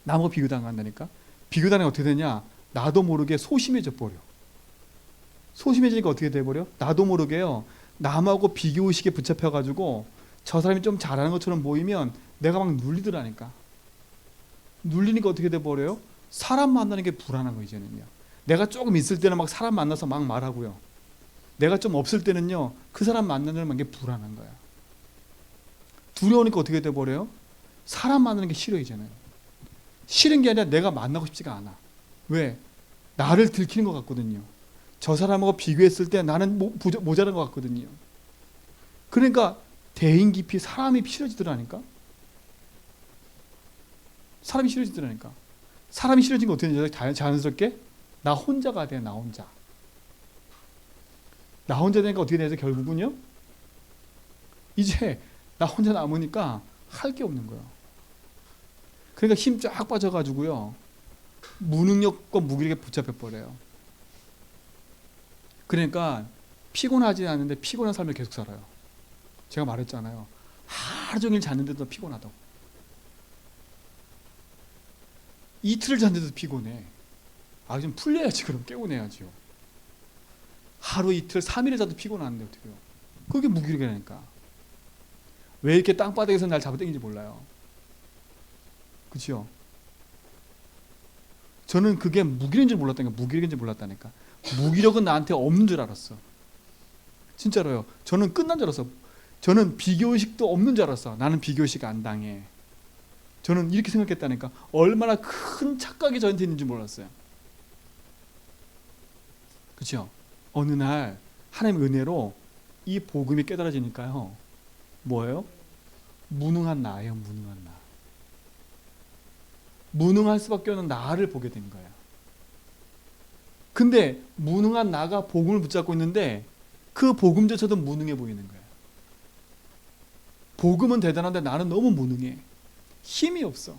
남하고 비교당한다니까. 비교당하면 어떻게 되냐? 나도 모르게 소심해져 버려. 소심해지니까 어떻게 돼버려? 나도 모르게요, 남하고 비교의식에 붙잡혀가지고 저 사람이 좀 잘하는 것처럼 보이면 내가 막 눌리더라니까. 눌리니까 어떻게 돼버려요? 사람 만나는 게 불안한 거 이제는요. 내가 조금 있을 때는 막 사람 만나서 막 말하고요. 내가 좀 없을 때는요, 그 사람 만나는 게 불안한 거야. 두려우니까 어떻게 돼버려요? 사람 만나는 게 싫어지잖아요. 싫은 게 아니라 내가 만나고 싶지가 않아. 왜? 나를 들키는 것 같거든요. 저 사람하고 비교했을 때 나는 모자란 것 같거든요. 그러니까 대인 깊이 사람이 싫어지더라니까. 사람이 싫어지더라니까. 사람이 싫어진 거 어떻게 되죠? 자연스럽게 나 혼자가 돼. 나 혼자. 나 혼자 되니까 어떻게 되죠? 결국은요, 이제 나 혼자 남으니까 할 게 없는 거예요. 그러니까 힘 쫙 빠져가지고요, 무능력과 무기력에 붙잡혀버려요. 그러니까 피곤하지 않은데 피곤한 삶을 계속 살아요. 제가 말했잖아요. 하루 종일 잤는데도 피곤하다고. 이틀을 잤는데도 피곤해. 좀 풀려야지. 그럼 깨우내야지요. 하루 이틀 3일을 자도 피곤한데 어떻게 해요? 그게 무기력이라니까. 왜 이렇게 땅바닥에서 날 잡아당기는지 몰라요. 그렇죠? 저는 그게 무기력인 줄 몰랐다니까. 무기력인 줄 몰랐다니까. 무기력은 나한테 없는 줄 알았어. 진짜로요. 저는 끝난 줄 알았어. 저는 비교의식도 없는 줄 알았어. 나는 비교의식 안 당해. 저는 이렇게 생각했다니까. 얼마나 큰 착각이 저한테 있는지 몰랐어요. 그렇죠? 어느 날 하나님의 은혜로 이 복음이 깨달아지니까요, 뭐예요? 무능한 나예요. 무능한 나. 무능할 수밖에 없는 나를 보게 된 거예요. 근데 무능한 나가 복음을 붙잡고 있는데 그 복음조차도 무능해 보이는 거예요. 복음은 대단한데 나는 너무 무능해. 힘이 없어.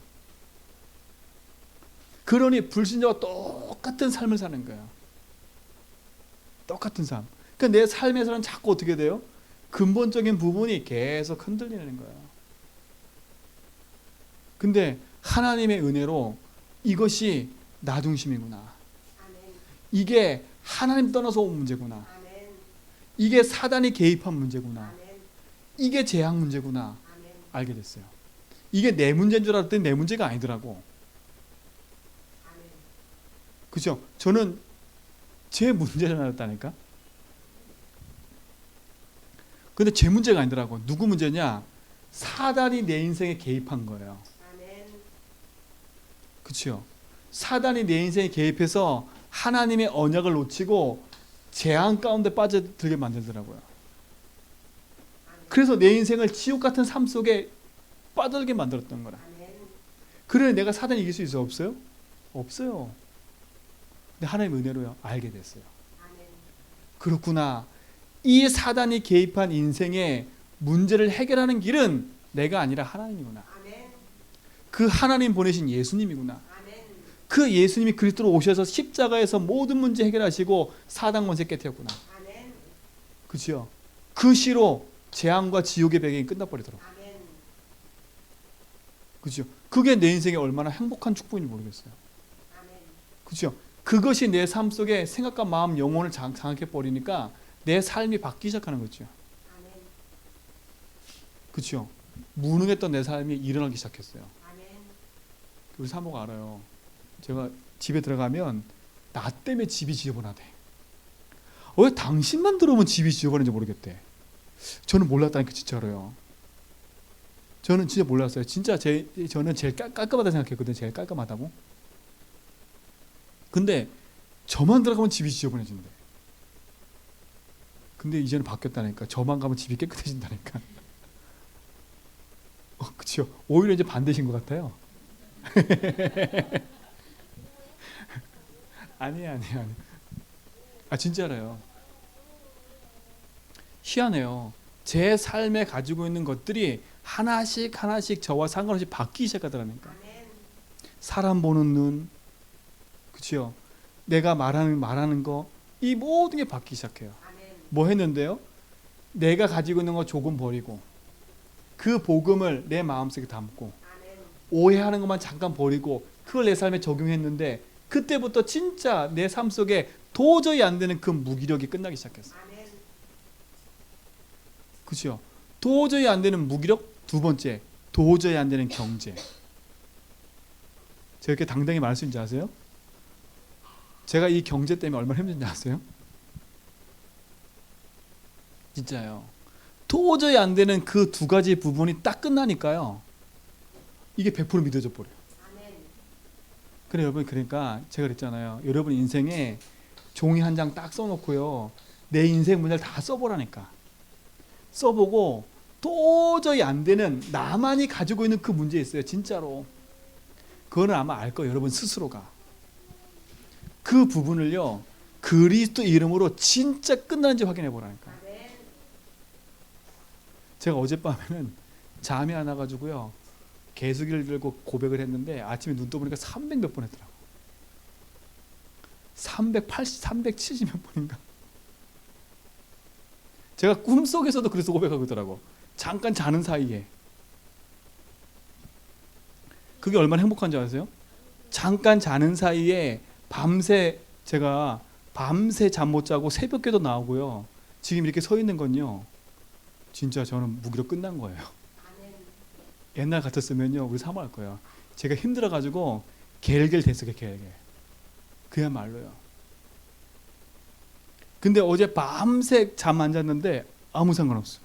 그러니 불신자와 똑같은 삶을 사는 거예요. 똑같은 삶. 그러니까 내 삶에서는 자꾸 어떻게 돼요? 근본적인 부분이 계속 흔들리는 거예요. 근데 하나님의 은혜로 이것이 나 중심이구나. 이게 하나님 떠나서 온 문제구나. 이게 사단이 개입한 문제구나. 이게 재앙 문제구나. 알게 됐어요. 이게 내 문제인 줄 알았더니 내 문제가 아니더라고. 그죠? 저는 제 문제를 알았다니까. 근데 제 문제가 아니더라고. 누구 문제냐? 사단이 내 인생에 개입한 거예요. 그렇죠? 사단이 내 인생에 개입해서 하나님의 언약을 놓치고 재앙 가운데 빠져들게 만들더라고요. 그래서 내 인생을 지옥 같은 삶 속에 빠져들게 만들었던 거라. 그래 내가 사단이 이길 수 있어요? 없어요? 없어요. 근데 하나님의 은혜로요 알게 됐어요. 그렇구나. 이 사단이 개입한 인생의 문제를 해결하는 길은 내가 아니라 하나님이구나. 그 하나님 보내신 예수님이구나. 그 예수님이 그리스도로 오셔서 십자가에서 모든 문제 해결하시고 사단 권세 깨뜨렸구나. 그렇죠? 그 시로 재앙과 지옥의 배경이 끝나버리더라고. 그렇죠? 그게 내 인생에 얼마나 행복한 축복인지 모르겠어요. 그렇죠? 그것이 내 삶 속에 생각과 마음, 영혼을 장악해 버리니까 내 삶이 바뀌기 시작하는 거죠. 그렇죠? 무능했던 내 삶이 일어나기 시작했어요. 우리 사모가 알아요. 제가 집에 들어가면 나 때문에 집이 지저분하대. 왜 당신만 들어오면 집이 지저분한지 모르겠대. 저는 몰랐다니까 진짜로요. 저는 진짜 몰랐어요. 진짜 저는 제일 깔끔하다 생각했거든요. 제일 깔끔하다고. 근데 저만 들어가면 집이 지저분해진대. 근데 이제는 바뀌었다니까. 저만 가면 집이 깨끗해진다니까. 그렇죠. 오히려 이제 반대신 것 같아요. 아니에요. 아 진짜로요. 희한해요. 제 삶에 가지고 있는 것들이 하나씩 저와 상관없이 바뀌기 시작하더라니까. 사람 보는 눈, 그렇죠? 내가 말하는 거, 이 모든 게 바뀌기 시작해요. 뭐 했는데요? 내가 가지고 있는 거 조금 버리고 그 복음을 내 마음속에 담고 오해하는 것만 잠깐 버리고 그걸 내 삶에 적용했는데 그때부터 진짜 내 삶 속에 도저히 안 되는 그 무기력이 끝나기 시작했어요. 그렇죠? 도저히 안 되는 무기력. 두 번째, 도저히 안 되는 경제. 제가 이렇게 당당히 말할 수 있는지 아세요? 제가 이 경제 때문에 얼마나 힘든지 아세요? 진짜요. 도저히 안 되는 그 두 가지 부분이 딱 끝나니까요. 이게 100% 믿어져 버려요. 그래 여러분, 그러니까 제가 그랬잖아요. 여러분 인생에 종이 한 장 딱 써놓고요. 내 인생 문제를 다 써보라니까. 써보고 도저히 안 되는 나만이 가지고 있는 그 문제 있어요. 진짜로. 그거는 아마 알 거예요. 여러분 스스로가. 그 부분을요. 그리스도 이름으로 진짜 끝나는지 확인해 보라니까. 제가 어젯밤에는 잠이 안 와가지고요. 개수기를 들고 고백을 했는데 아침에 눈 떠보니까 300 몇 번 했더라고. 380, 370 몇 번인가. 제가 꿈속에서도 그래서 고백하고 있더라고. 잠깐 자는 사이에. 그게 얼마나 행복한지 아세요? 잠깐 자는 사이에 밤새 제가 밤새 잠 못 자고 새벽에도 나오고요. 지금 이렇게 서 있는 건요. 진짜 저는 무기력 끝난 거예요. 옛날 같았으면요. 우리 사모할 거예요. 제가 힘들어가지고 겔겔 됐어요. 겔겔. 그야말로요. 근데 어제 밤새 잠 안 잤는데 아무 상관없어요.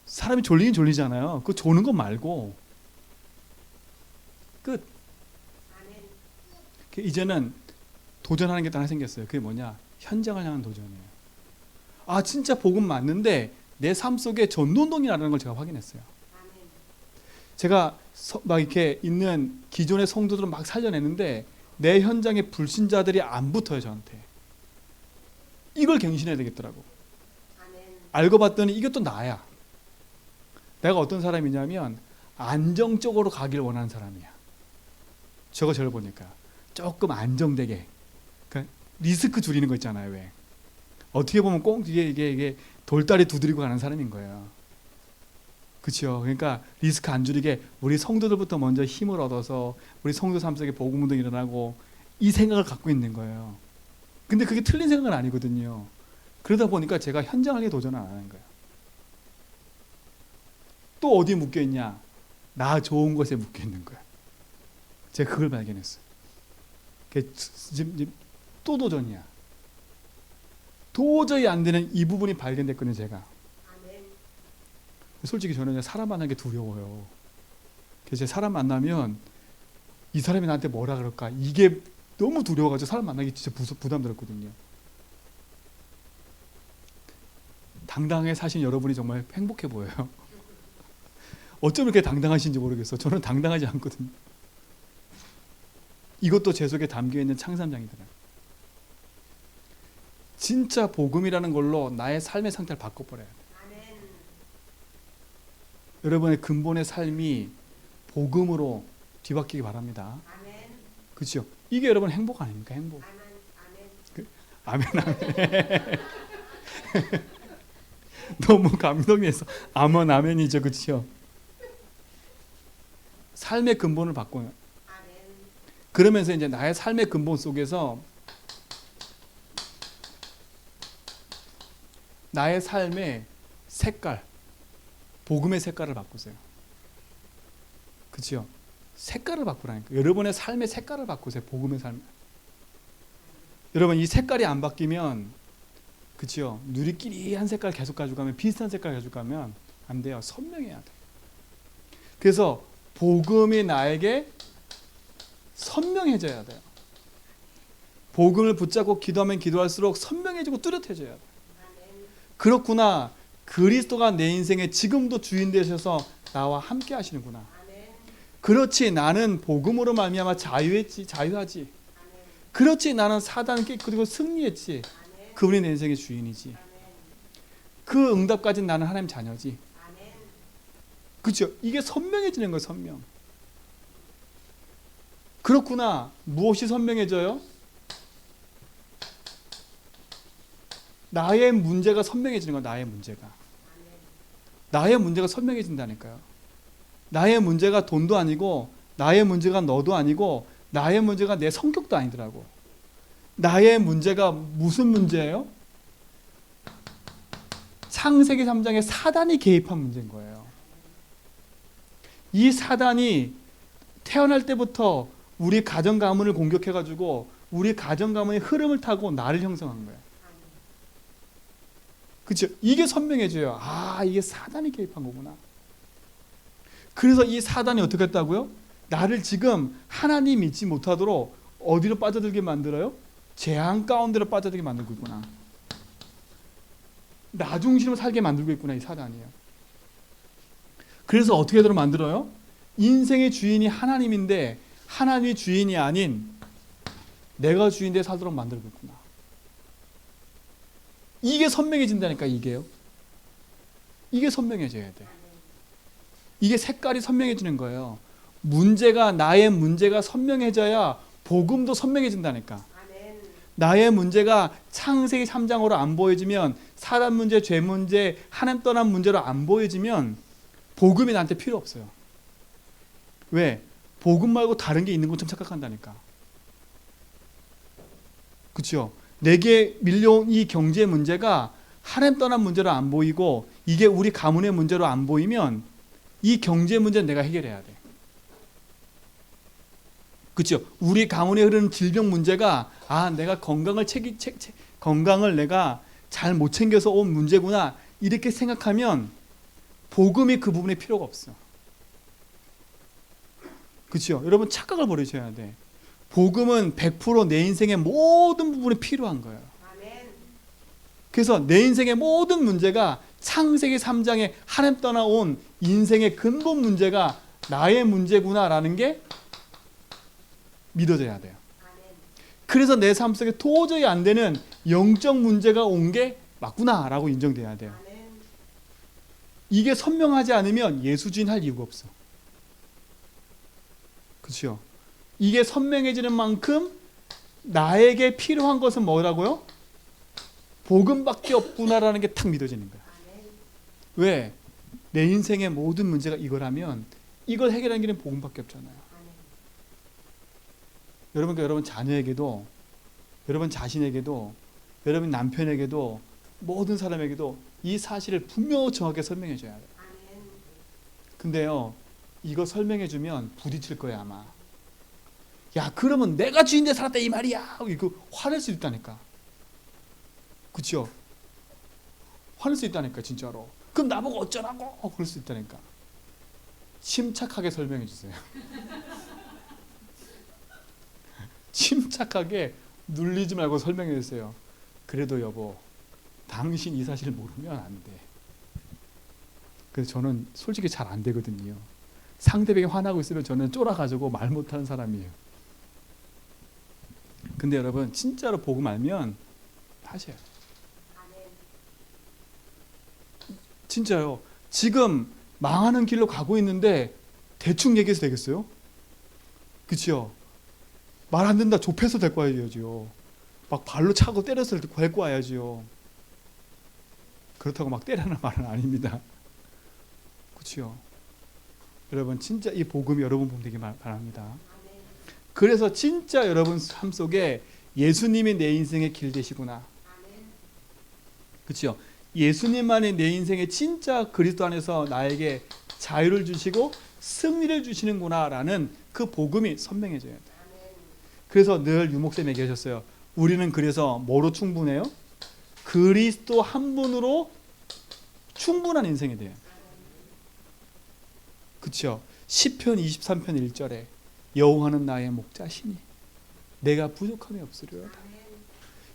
사람이 졸리긴 졸리잖아요. 그 조는 거 말고 끝. 이제는 도전하는 게 또 하나 생겼어요. 그게 뭐냐? 현장을 향한 도전이에요. 아 진짜 복음 맞는데 내 삶 속에 전도운동이 나라는 걸 제가 확인했어요. 제가 막 이렇게 있는 기존의 성도들을 막 살려내는데 내 현장에 불신자들이 안 붙어요. 저한테. 이걸 갱신해야 되겠더라고. 알고 봤더니 이것도 나야. 내가 어떤 사람이냐면 안정적으로 가길 원하는 사람이야. 저를 보니까 조금 안정되게, 그러니까 리스크 줄이는 거 있잖아요. 왜? 어떻게 보면 꼭 이게 돌다리 두드리고 가는 사람인 거예요. 그렇죠. 그러니까 리스크 안 줄이게 우리 성도들부터 먼저 힘을 얻어서 우리 성도 삶 속에 복음 운동이 일어나고 이 생각을 갖고 있는 거예요. 근데 그게 틀린 생각은 아니거든요. 그러다 보니까 제가 현장하게 도전을 안 하는 거예요. 또 어디에 묶여 있냐? 나 좋은 것에 묶여 있는 거야. 제가 그걸 발견했어요. 지금 또 도전이야. 도저히 안 되는 이 부분이 발견됐거든요, 제가. 솔직히 저는 사람 만나는 게 두려워요. 그래서 사람 만나면 이 사람이 나한테 뭐라 그럴까? 이게 너무 두려워가지고 사람 만나기 진짜 부담스럽거든요. 당당하게 사신 여러분이 정말 행복해 보여요. 어쩜 이렇게 당당하신지 모르겠어. 저는 당당하지 않거든요. 이것도 제 속에 담겨있는 창삼장이더라고요. 진짜 복음이라는 걸로 나의 삶의 상태를 바꿔버려야 돼. 여러분의 근본의 삶이 복음으로 뒤바뀌기 바랍니다. 그렇죠? 이게 여러분 행복 아닙니까? 행복. 아멘. 너무 감동해서 아멘이죠, 그렇죠? 삶의 근본을 바꾸는. 그러면서 이제 나의 삶의 근본 속에서 나의 삶의 색깔, 복음의 색깔을 바꾸세요. 그렇죠? 색깔을 바꾸라니까. 여러분의 삶의 색깔을 바꾸세요. 복음의 삶. 여러분 이 색깔이 안 바뀌면, 그렇죠? 누리끼리 한 색깔 계속 가져가면, 비슷한 색깔 가져가면 안 돼요. 선명해야 돼. 그래서 복음이 나에게 선명해져야 돼요. 복음을 붙잡고 기도하면 기도할수록 선명해지고 뚜렷해져야 돼. 그렇구나. 그리스도가 내 인생에 지금도 주인 되셔서 나와 함께 하시는구나. 그렇지, 나는 복음으로 말미암아 자유하지. 그렇지, 나는 사단을 깨끗이고 승리했지. 그분이 내 인생의 주인이지. 그 응답까지 나는 하나님 자녀지. 그렇죠? 이게 선명해지는 거예요. 선명. 그렇구나. 무엇이 선명해져요? 나의 문제가 선명해지는 거야. 나의 문제가 선명해진다니까요. 나의 문제가 돈도 아니고, 나의 문제가 너도 아니고, 나의 문제가 내 성격도 아니더라고. 나의 문제가 무슨 문제예요? 창세기 3장에 사단이 개입한 문제인 거예요. 이 사단이 태어날 때부터 우리 가정 가문을 공격해가지고 우리 가정 가문의 흐름을 타고 나를 형성한 거예요. 그렇죠? 이게 선명해져요. 아, 이게 사단이 개입한 거구나. 그래서 이 사단이 어떻게 했다고요? 나를 지금 하나님 믿지 못하도록 어디로 빠져들게 만들어요? 재앙 가운데로 빠져들게 만들고 있구나. 나 중심으로 살게 만들고 있구나, 이 사단이에요. 그래서 어떻게 하도록 만들어요? 인생의 주인이 하나님인데 하나님이 주인이 아닌 내가 주인데 살도록 만들고 있구나. 이게 선명해진다니까. 이게요. 이게 선명해져야 돼. 이게 색깔이 선명해지는 거예요. 나의 문제가 선명해져야 복음도 선명해진다니까. 나의 문제가 창세기 3장으로 안 보여지면, 사단 문제, 죄 문제, 하나님 떠난 문제로 안 보여지면 복음이 나한테 필요 없어요. 왜? 복음 말고 다른 게 있는 것처럼 착각한다니까. 그렇죠? 내게 밀려온 이 경제 문제가 하나님 떠난 문제로 안 보이고 이게 우리 가문의 문제로 안 보이면 이 경제 문제는 내가 해결해야 돼. 그렇죠? 우리 가문에 흐르는 질병 문제가 내가 건강을 내가 잘 못 챙겨서 온 문제구나 이렇게 생각하면 복음이 그 부분에 필요가 없어. 그렇죠? 여러분 착각을 버리셔야 돼. 복음은 100% 내 인생의 모든 부분에 필요한 거예요. 그래서 내 인생의 모든 문제가 창세기 3장에 하나님 떠나온 인생의 근본 문제가 나의 문제구나라는 게 믿어져야 돼요. 그래서 내 삶 속에 도저히 안 되는 영적 문제가 온 게 맞구나라고 인정돼야 돼요. 이게 선명하지 않으면 예수주인 할 이유가 없어. 그렇죠? 이게 선명해지는 만큼 나에게 필요한 것은 뭐라고요? 복음밖에 없구나라는 게 탁 믿어지는 거야. 왜? 내 인생의 모든 문제가 이거라면 이걸 해결하는 길은 복음밖에 없잖아요. 여러분 자녀에게도, 여러분 자신에게도, 여러분 남편에게도, 모든 사람에게도 이 사실을 분명히 정확하게 설명해 줘야 돼요. 근데요, 이거 설명해 주면 부딪힐 거예요, 아마. 야, 그러면 내가 주인데 살았다 이 말이야. 이거 화낼 수 있다니까. 그렇죠? 화낼 수 있다니까, 진짜로. 그럼 나보고 어쩌라고? 그럴 수 있다니까. 침착하게 설명해 주세요. 침착하게 눌리지 말고 설명해 주세요. 그래도 여보, 당신 이 사실을 모르면 안 돼. 그래서 저는 솔직히 잘 안 되거든요. 상대방이 화나고 있으면 저는 쫄아가지고 말 못하는 사람이에요. 근데 여러분 진짜로 복음 알면 하셔요. 진짜요. 지금 망하는 길로 가고 있는데 대충 얘기해서 되겠어요? 그렇죠? 말 안 된다 좁혀서 데리고 와야죠. 막 발로 차고 때려서 데리고 와야죠. 그렇다고 막 때리는 말은 아닙니다. 그렇죠? 여러분 진짜 이 복음이 여러분 보면 되길 바랍니다. 그래서 진짜 여러분 삶 속에 예수님이 내 인생의 길 되시구나. 그렇죠? 예수님만이 내 인생의 진짜 그리스도 안에서 나에게 자유를 주시고 승리를 주시는구나라는 그 복음이 선명해져야 돼요. 그래서 늘 유목쌤 얘기하셨어요. 우리는 그래서 뭐로 충분해요? 그리스도 한 분으로 충분한 인생이 돼요. 그렇죠? 시편 23편 1절에 여호와는 나의 목자시니 내가 부족함이 없으리로다.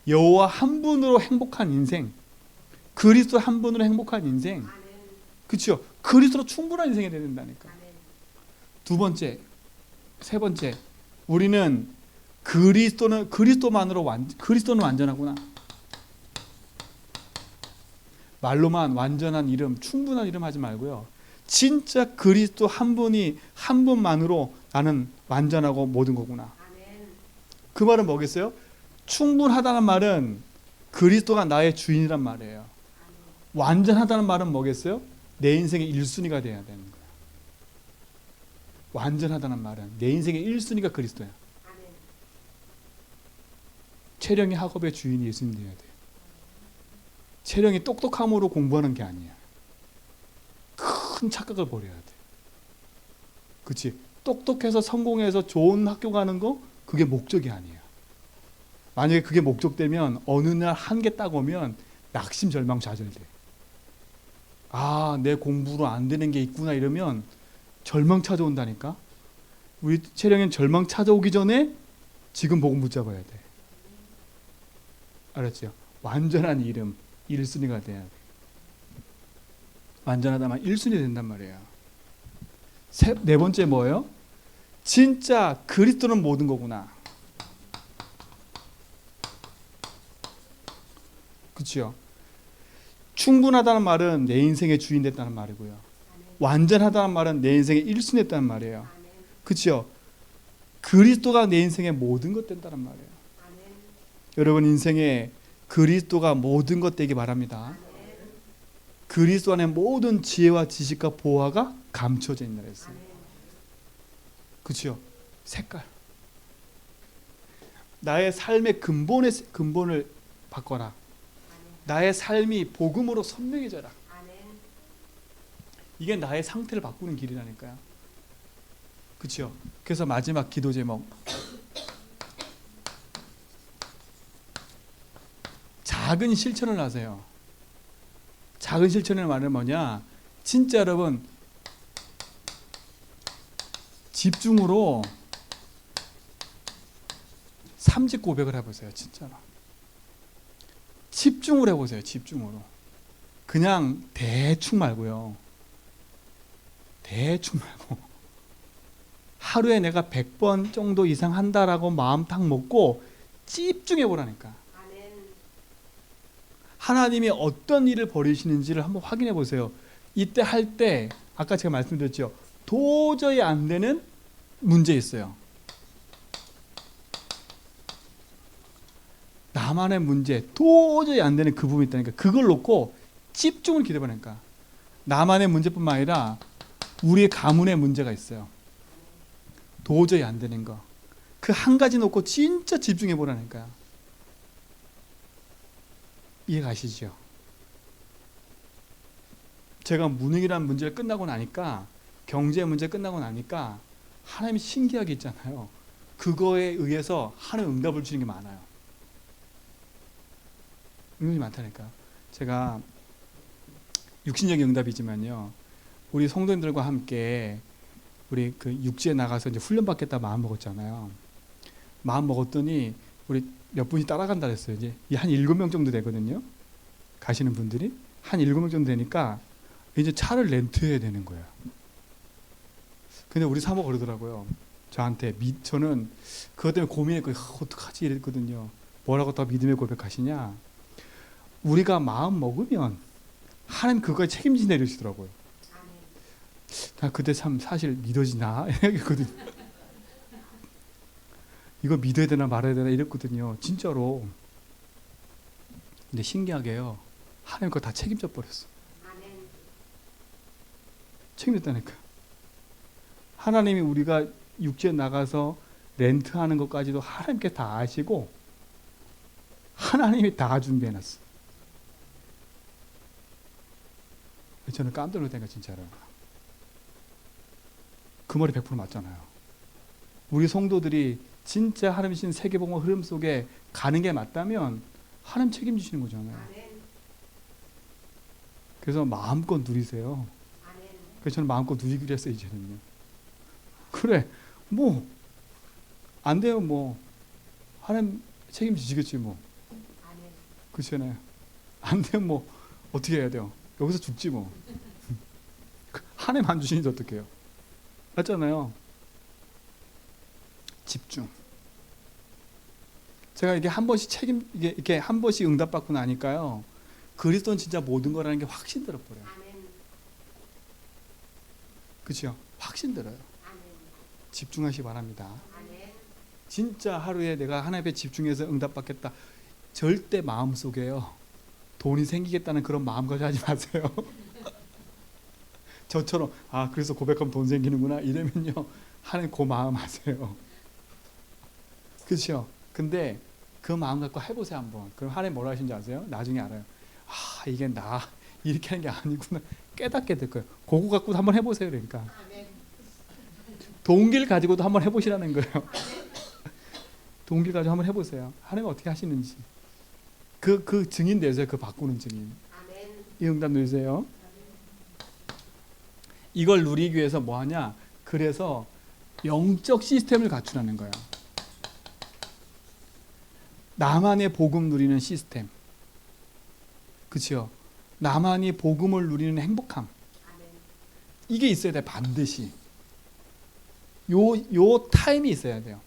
여호와 한 분으로 행복한 인생, 그리스도 한 분으로 행복한 인생, 그렇죠? 그리스도로 충분한 인생이 된다니까. 두 번째, 세 번째, 우리는 그리스도는 완전하구나. 말로만 완전한 이름, 충분한 이름 하지 말고요. 진짜 그리스도 한 분이 한 분만으로 나는 완전하고 모든 거구나. 그 말은 뭐겠어요? 충분하다는 말은 그리스도가 나의 주인이란 말이에요. 완전하다는 말은 뭐겠어요? 내 인생의 1순위가 돼야 되는 거야. 완전하다는 말은 내 인생의 1순위가 그리스도야. 채령이 학업의 주인이 예수님 되어야 돼요. 채령이 똑똑함으로 공부하는 게 아니야. 큰 착각을 버려야 돼. 그렇지? 똑똑해서 성공해서 좋은 학교 가는 거 그게 목적이 아니야. 만약에 그게 목적되면 어느 날 한 개 딱 오면 낙심 절망 좌절돼. 아, 내 공부로 안 되는 게 있구나 이러면 절망 찾아온다니까. 우리 채령이는 절망 찾아오기 전에 지금 복음 붙잡아야 돼. 알았죠? 완전한 이름 1순위가 돼야 돼. 완전하다만 1순위 된단 말이에요. 네 번째 뭐예요? 진짜 그리스도는 모든 거구나. 그렇죠? 충분하다는 말은 내 인생의 주인 됐다는 말이고요. 완전하다는 말은 내 인생의 1순위 됐다는 말이에요. 그렇죠? 그리스도가 내 인생의 모든 것 된다는 말이에요. 여러분 인생에 그리스도가 모든 것 되기 바랍니다. 그리스도 안에 모든 지혜와 지식과 보화가 감춰져 있는 날이었어요. 그렇죠? 색깔. 나의 삶의 근본을 바꿔라. 나의 삶이 복음으로 선명해져라. 이게 나의 상태를 바꾸는 길이라니까요. 그렇죠? 그래서 마지막 기도 제목. 작은 실천을 하세요. 작은 실천의 말은 뭐냐? 진짜 여러분 집중으로 3집 고백을 해보세요. 진짜로. 집중을 해보세요. 집중으로. 그냥 대충 말고요. 대충 말고 하루에 내가 100번 정도 이상 한다라고 마음 딱 먹고 집중해 보라니까. 하나님이 어떤 일을 벌이시는지를 한번 확인해 보세요. 이때 할 때 아까 제가 말씀드렸죠. 도저히 안 되는 문제 있어요. 나만의 문제, 도저히 안 되는 그 부분이 있다니까. 그걸 놓고 집중을 기도하니까. 나만의 문제뿐만 아니라 우리의 가문의 문제가 있어요. 도저히 안 되는 거. 그 한 가지 놓고 진짜 집중해 보라니까요. 이해 가시죠? 제가 문흥이라는 문제가 끝나고 나니까, 경제 문제 끝나고 나니까 하나님이 신기하게 있잖아요. 그거에 의해서 하나님 응답을 주는 게 많아요. 응답이 많다니까. 제가 육신적인 응답이지만요, 우리 성도님들과 함께 우리 그 육지에 나가서 이제 훈련 받겠다 마음 먹었잖아요. 마음 먹었더니 우리 몇 분이 따라간다 그랬어요. 이제 한 7명 정도 되거든요. 가시는 분들이 한 7명 정도 되니까 이제 차를 렌트해야 되는 거예요. 근데 우리 사모 그러더라고요. 저한테 저는 그것 때문에 고민했고 어떡하지 이랬거든요. 뭐라고 더 믿음의 고백하시냐? 우리가 마음 먹으면 하나님 그거에 책임진다 이러시더라고요. 나 그때 참 사실 믿어지나 이랬거든요. 이거 믿어야 되나 말아야 되나 이랬거든요. 진짜로. 근데 신기하게요, 하나님 그거 다 책임져 버렸어. 책임졌다니까. 하나님이 우리가 육지에 나가서 렌트하는 것까지도 하나님께 다 아시고 하나님이 다 준비해놨어. 저는 깜짝 놀랐다니까 진짜로. 그 말이 100% 맞잖아요. 우리 성도들이 진짜 하나님 주신 세계복음 흐름 속에 가는 게 맞다면 하나님 책임지시는 거잖아요. 그래서 마음껏 누리세요. 그래서 저는 마음껏 누리기로 했어요. 이제는요. 그래 뭐 안 돼요. 뭐 하나님 책임지시겠지 뭐. 그렇잖아요. 안 되면 뭐 어떻게 해야 돼요. 여기서 죽지 뭐. 하나님 안 주시는지 어떡해요. 맞잖아요. 집중. 제가 이게 한 번씩 이게 한 번씩 응답받고 나니까요, 그리스도는 진짜 모든 거라는 게 확신 들어버려요. 그렇죠? 확신 들어요. 집중하시기 바랍니다. 진짜 하루에 내가 하나님께 집중해서 응답받겠다. 절대 마음속에요, 돈이 생기겠다는 그런 마음 가지고 하지 마세요. 저처럼 그래서 고백하면 돈 생기는구나 이러면요, 하나님 그 마음 하세요. 그렇죠? 근데 그 마음 갖고 해보세요 한번. 그럼 하나님 뭐라 하시는지 아세요? 나중에 알아요. 이게 나 이렇게 하는 게 아니구나 깨닫게 될 거예요. 그거 갖고도 한번 해보세요. 그러니까 동기를 가지고도 한번 해보시라는 거예요. 동기를 가지고 한번 해보세요. 하나님 어떻게 하시는지. 그 증인 되세요. 그 바꾸는 증인. 이 응답 누리세요. 이걸 누리기 위해서 뭐 하냐? 그래서 영적 시스템을 갖추라는 거예요. 나만의 복음 누리는 시스템. 그렇죠? 나만이 복음을 누리는 행복함. 이게 있어야 돼. 반드시. 요 타임이 있어야 돼요.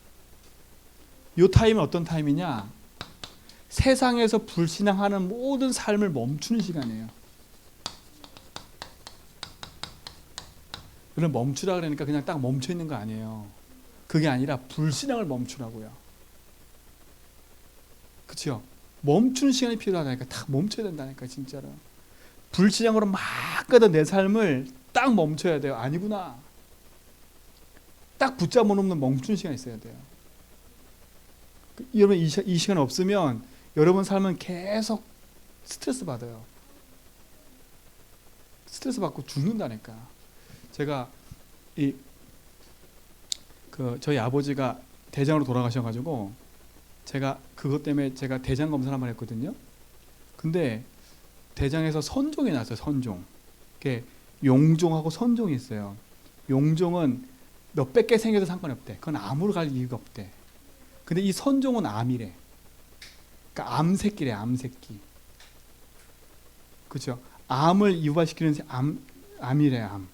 요 타임은 어떤 타임이냐? 세상에서 불신앙하는 모든 삶을 멈추는 시간이에요. 그럼 멈추라 그러니까 그냥 딱 멈춰 있는 거 아니에요. 그게 아니라 불신앙을 멈추라고요. 그렇죠? 멈추는 시간이 필요하다니까. 딱 멈춰야 된다니까 진짜로. 불신앙으로 막 가던 내 삶을 딱 멈춰야 돼요. 아니구나. 딱 붙잡아 놓는 멈추는 시간이 있어야 돼요. 여러분 이 시간 없으면 여러분 삶은 계속 스트레스 받아요. 스트레스 받고 죽는다니까. 제가 저희 아버지가 대장으로 돌아가셔가지고 제가 그것 때문에 제가 대장 검사를 한번 했거든요. 근데 대장에서 선종이 났어요. 선종. 이게 용종하고 선종이 있어요. 용종은 몇백 개 생겨도 상관이 없대. 그건 암으로 갈 이유가 없대. 근데 이 선종은 암이래. 그러니까 암새끼래. 암새끼. 그렇죠? 암을 유발시키는 암이래. 암.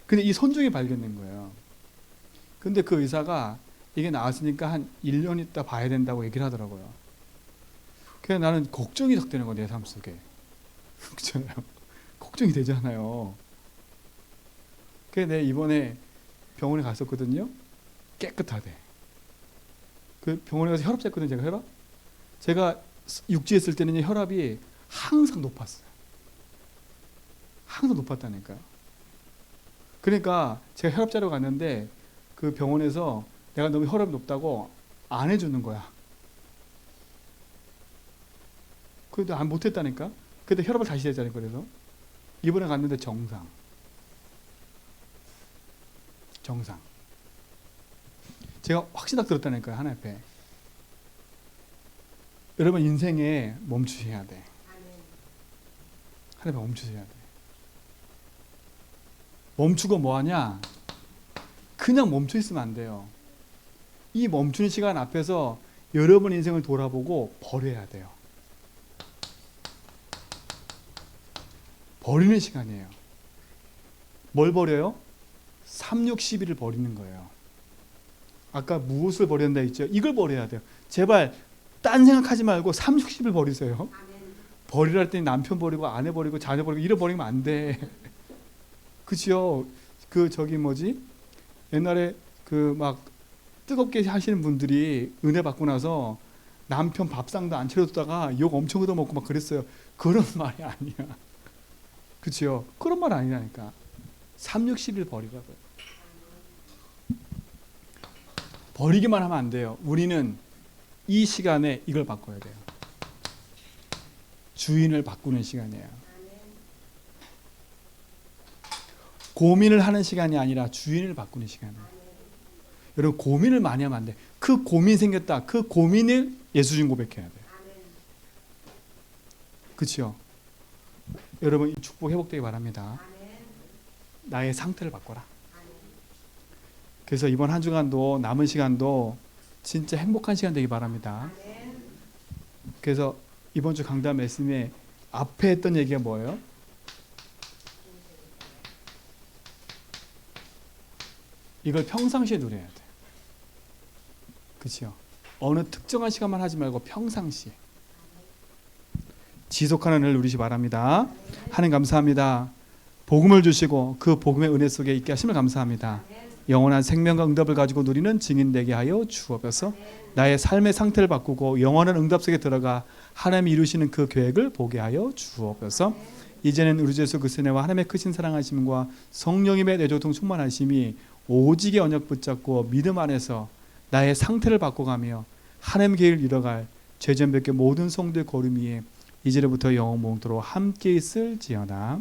근데 이 선종이 발견된 거예요. 근데 그 의사가 이게 나왔으니까 한 1년 있다 봐야 된다고 얘기를 하더라고요. 그래서 나는 걱정이 석 되는 거야, 내 삶 속에. 그렇잖아요. 걱정이 되잖아요. 그래서 내가 이번에 병원에 갔었거든요. 깨끗하대. 그 병원에 가서 혈압 쟀거든요. 제가 혈압. 제가 육지했을 때는 혈압이 항상 높았어요. 항상 높았다니까요. 그러니까 제가 혈압 재러 갔는데 그 병원에서 내가 너무 혈압이 높다고 안 해주는 거야. 그래도 안 못했다니까. 그때 혈압을 다시 재자니까. 그래서 이번에 갔는데 정상. 제가 확신 딱 들었다니까요. 하나 앞에. 여러분 인생에 멈추셔야 돼. 하나님 멈추셔야 돼. 멈추고 뭐하냐? 그냥 멈춰 있으면 안 돼요. 이 멈추는 시간 앞에서 여러분 인생을 돌아보고 버려야 돼요. 버리는 시간이에요. 뭘 버려요? 3, 6, 11을 버리는 거예요. 아까 무엇을 버려야 된다 했죠? 이걸 버려야 돼요. 제발 딴 생각하지 말고 3, 6, 10을 버리세요. 버리라 했더니 남편 버리고 아내 버리고 자녀 버리고 이래 버리면 안 돼. 그치요? 옛날에 그 막 뜨겁게 하시는 분들이 은혜 받고 나서 남편 밥상도 안 차려줬다가 욕 엄청 얻어먹고 막 그랬어요. 그런 말이 아니야. 그치요? 그런 말 아니라니까. 3, 6, 10일 버리라고요. 버리기만 하면 안 돼요. 우리는 이 시간에 이걸 바꿔야 돼요. 주인을 바꾸는 시간이에요. 고민을 하는 시간이 아니라 주인을 바꾸는 시간이에요. 여러분 고민을 많이 하면 안 돼. 그 고민 생겼다. 그 고민을 예수 좀 고백해야 돼요. 그렇죠? 여러분 이 축복 회복되기 바랍니다. 나의 상태를 바꿔라. 그래서 이번 한 주간도 남은 시간도 진짜 행복한 시간 되기 바랍니다. 그래서 이번 주 강단 말씀에 앞에 했던 얘기가 뭐예요? 이걸 평상시에 누려야 돼. 그렇죠? 어느 특정한 시간만 하지 말고 평상시에 지속하는 은혜를 누리시 바랍니다. 하나님 감사합니다. 복음을 주시고 그 복음의 은혜 속에 있게 하심을 감사합니다. 영원한 생명과 응답을 가지고 누리는 증인 되게 하여 주옵소서. 나의 삶의 상태를 바꾸고 영원한 응답 속에 들어가 하나님이 이루시는 그 계획을 보게 하여 주옵소서. 이제는 우리 주 예수 그리스도의 은혜와 하나님의 크신 사랑하심과 성령님의 내조통 충만하심이 오직의 언약 붙잡고 믿음 안에서 나의 상태를 바꿔가며 하나님 계획을 이뤄갈 죄전 뵙게 모든 성도의 걸음 위에 이제로부터 영원토록 함께 있을지어다.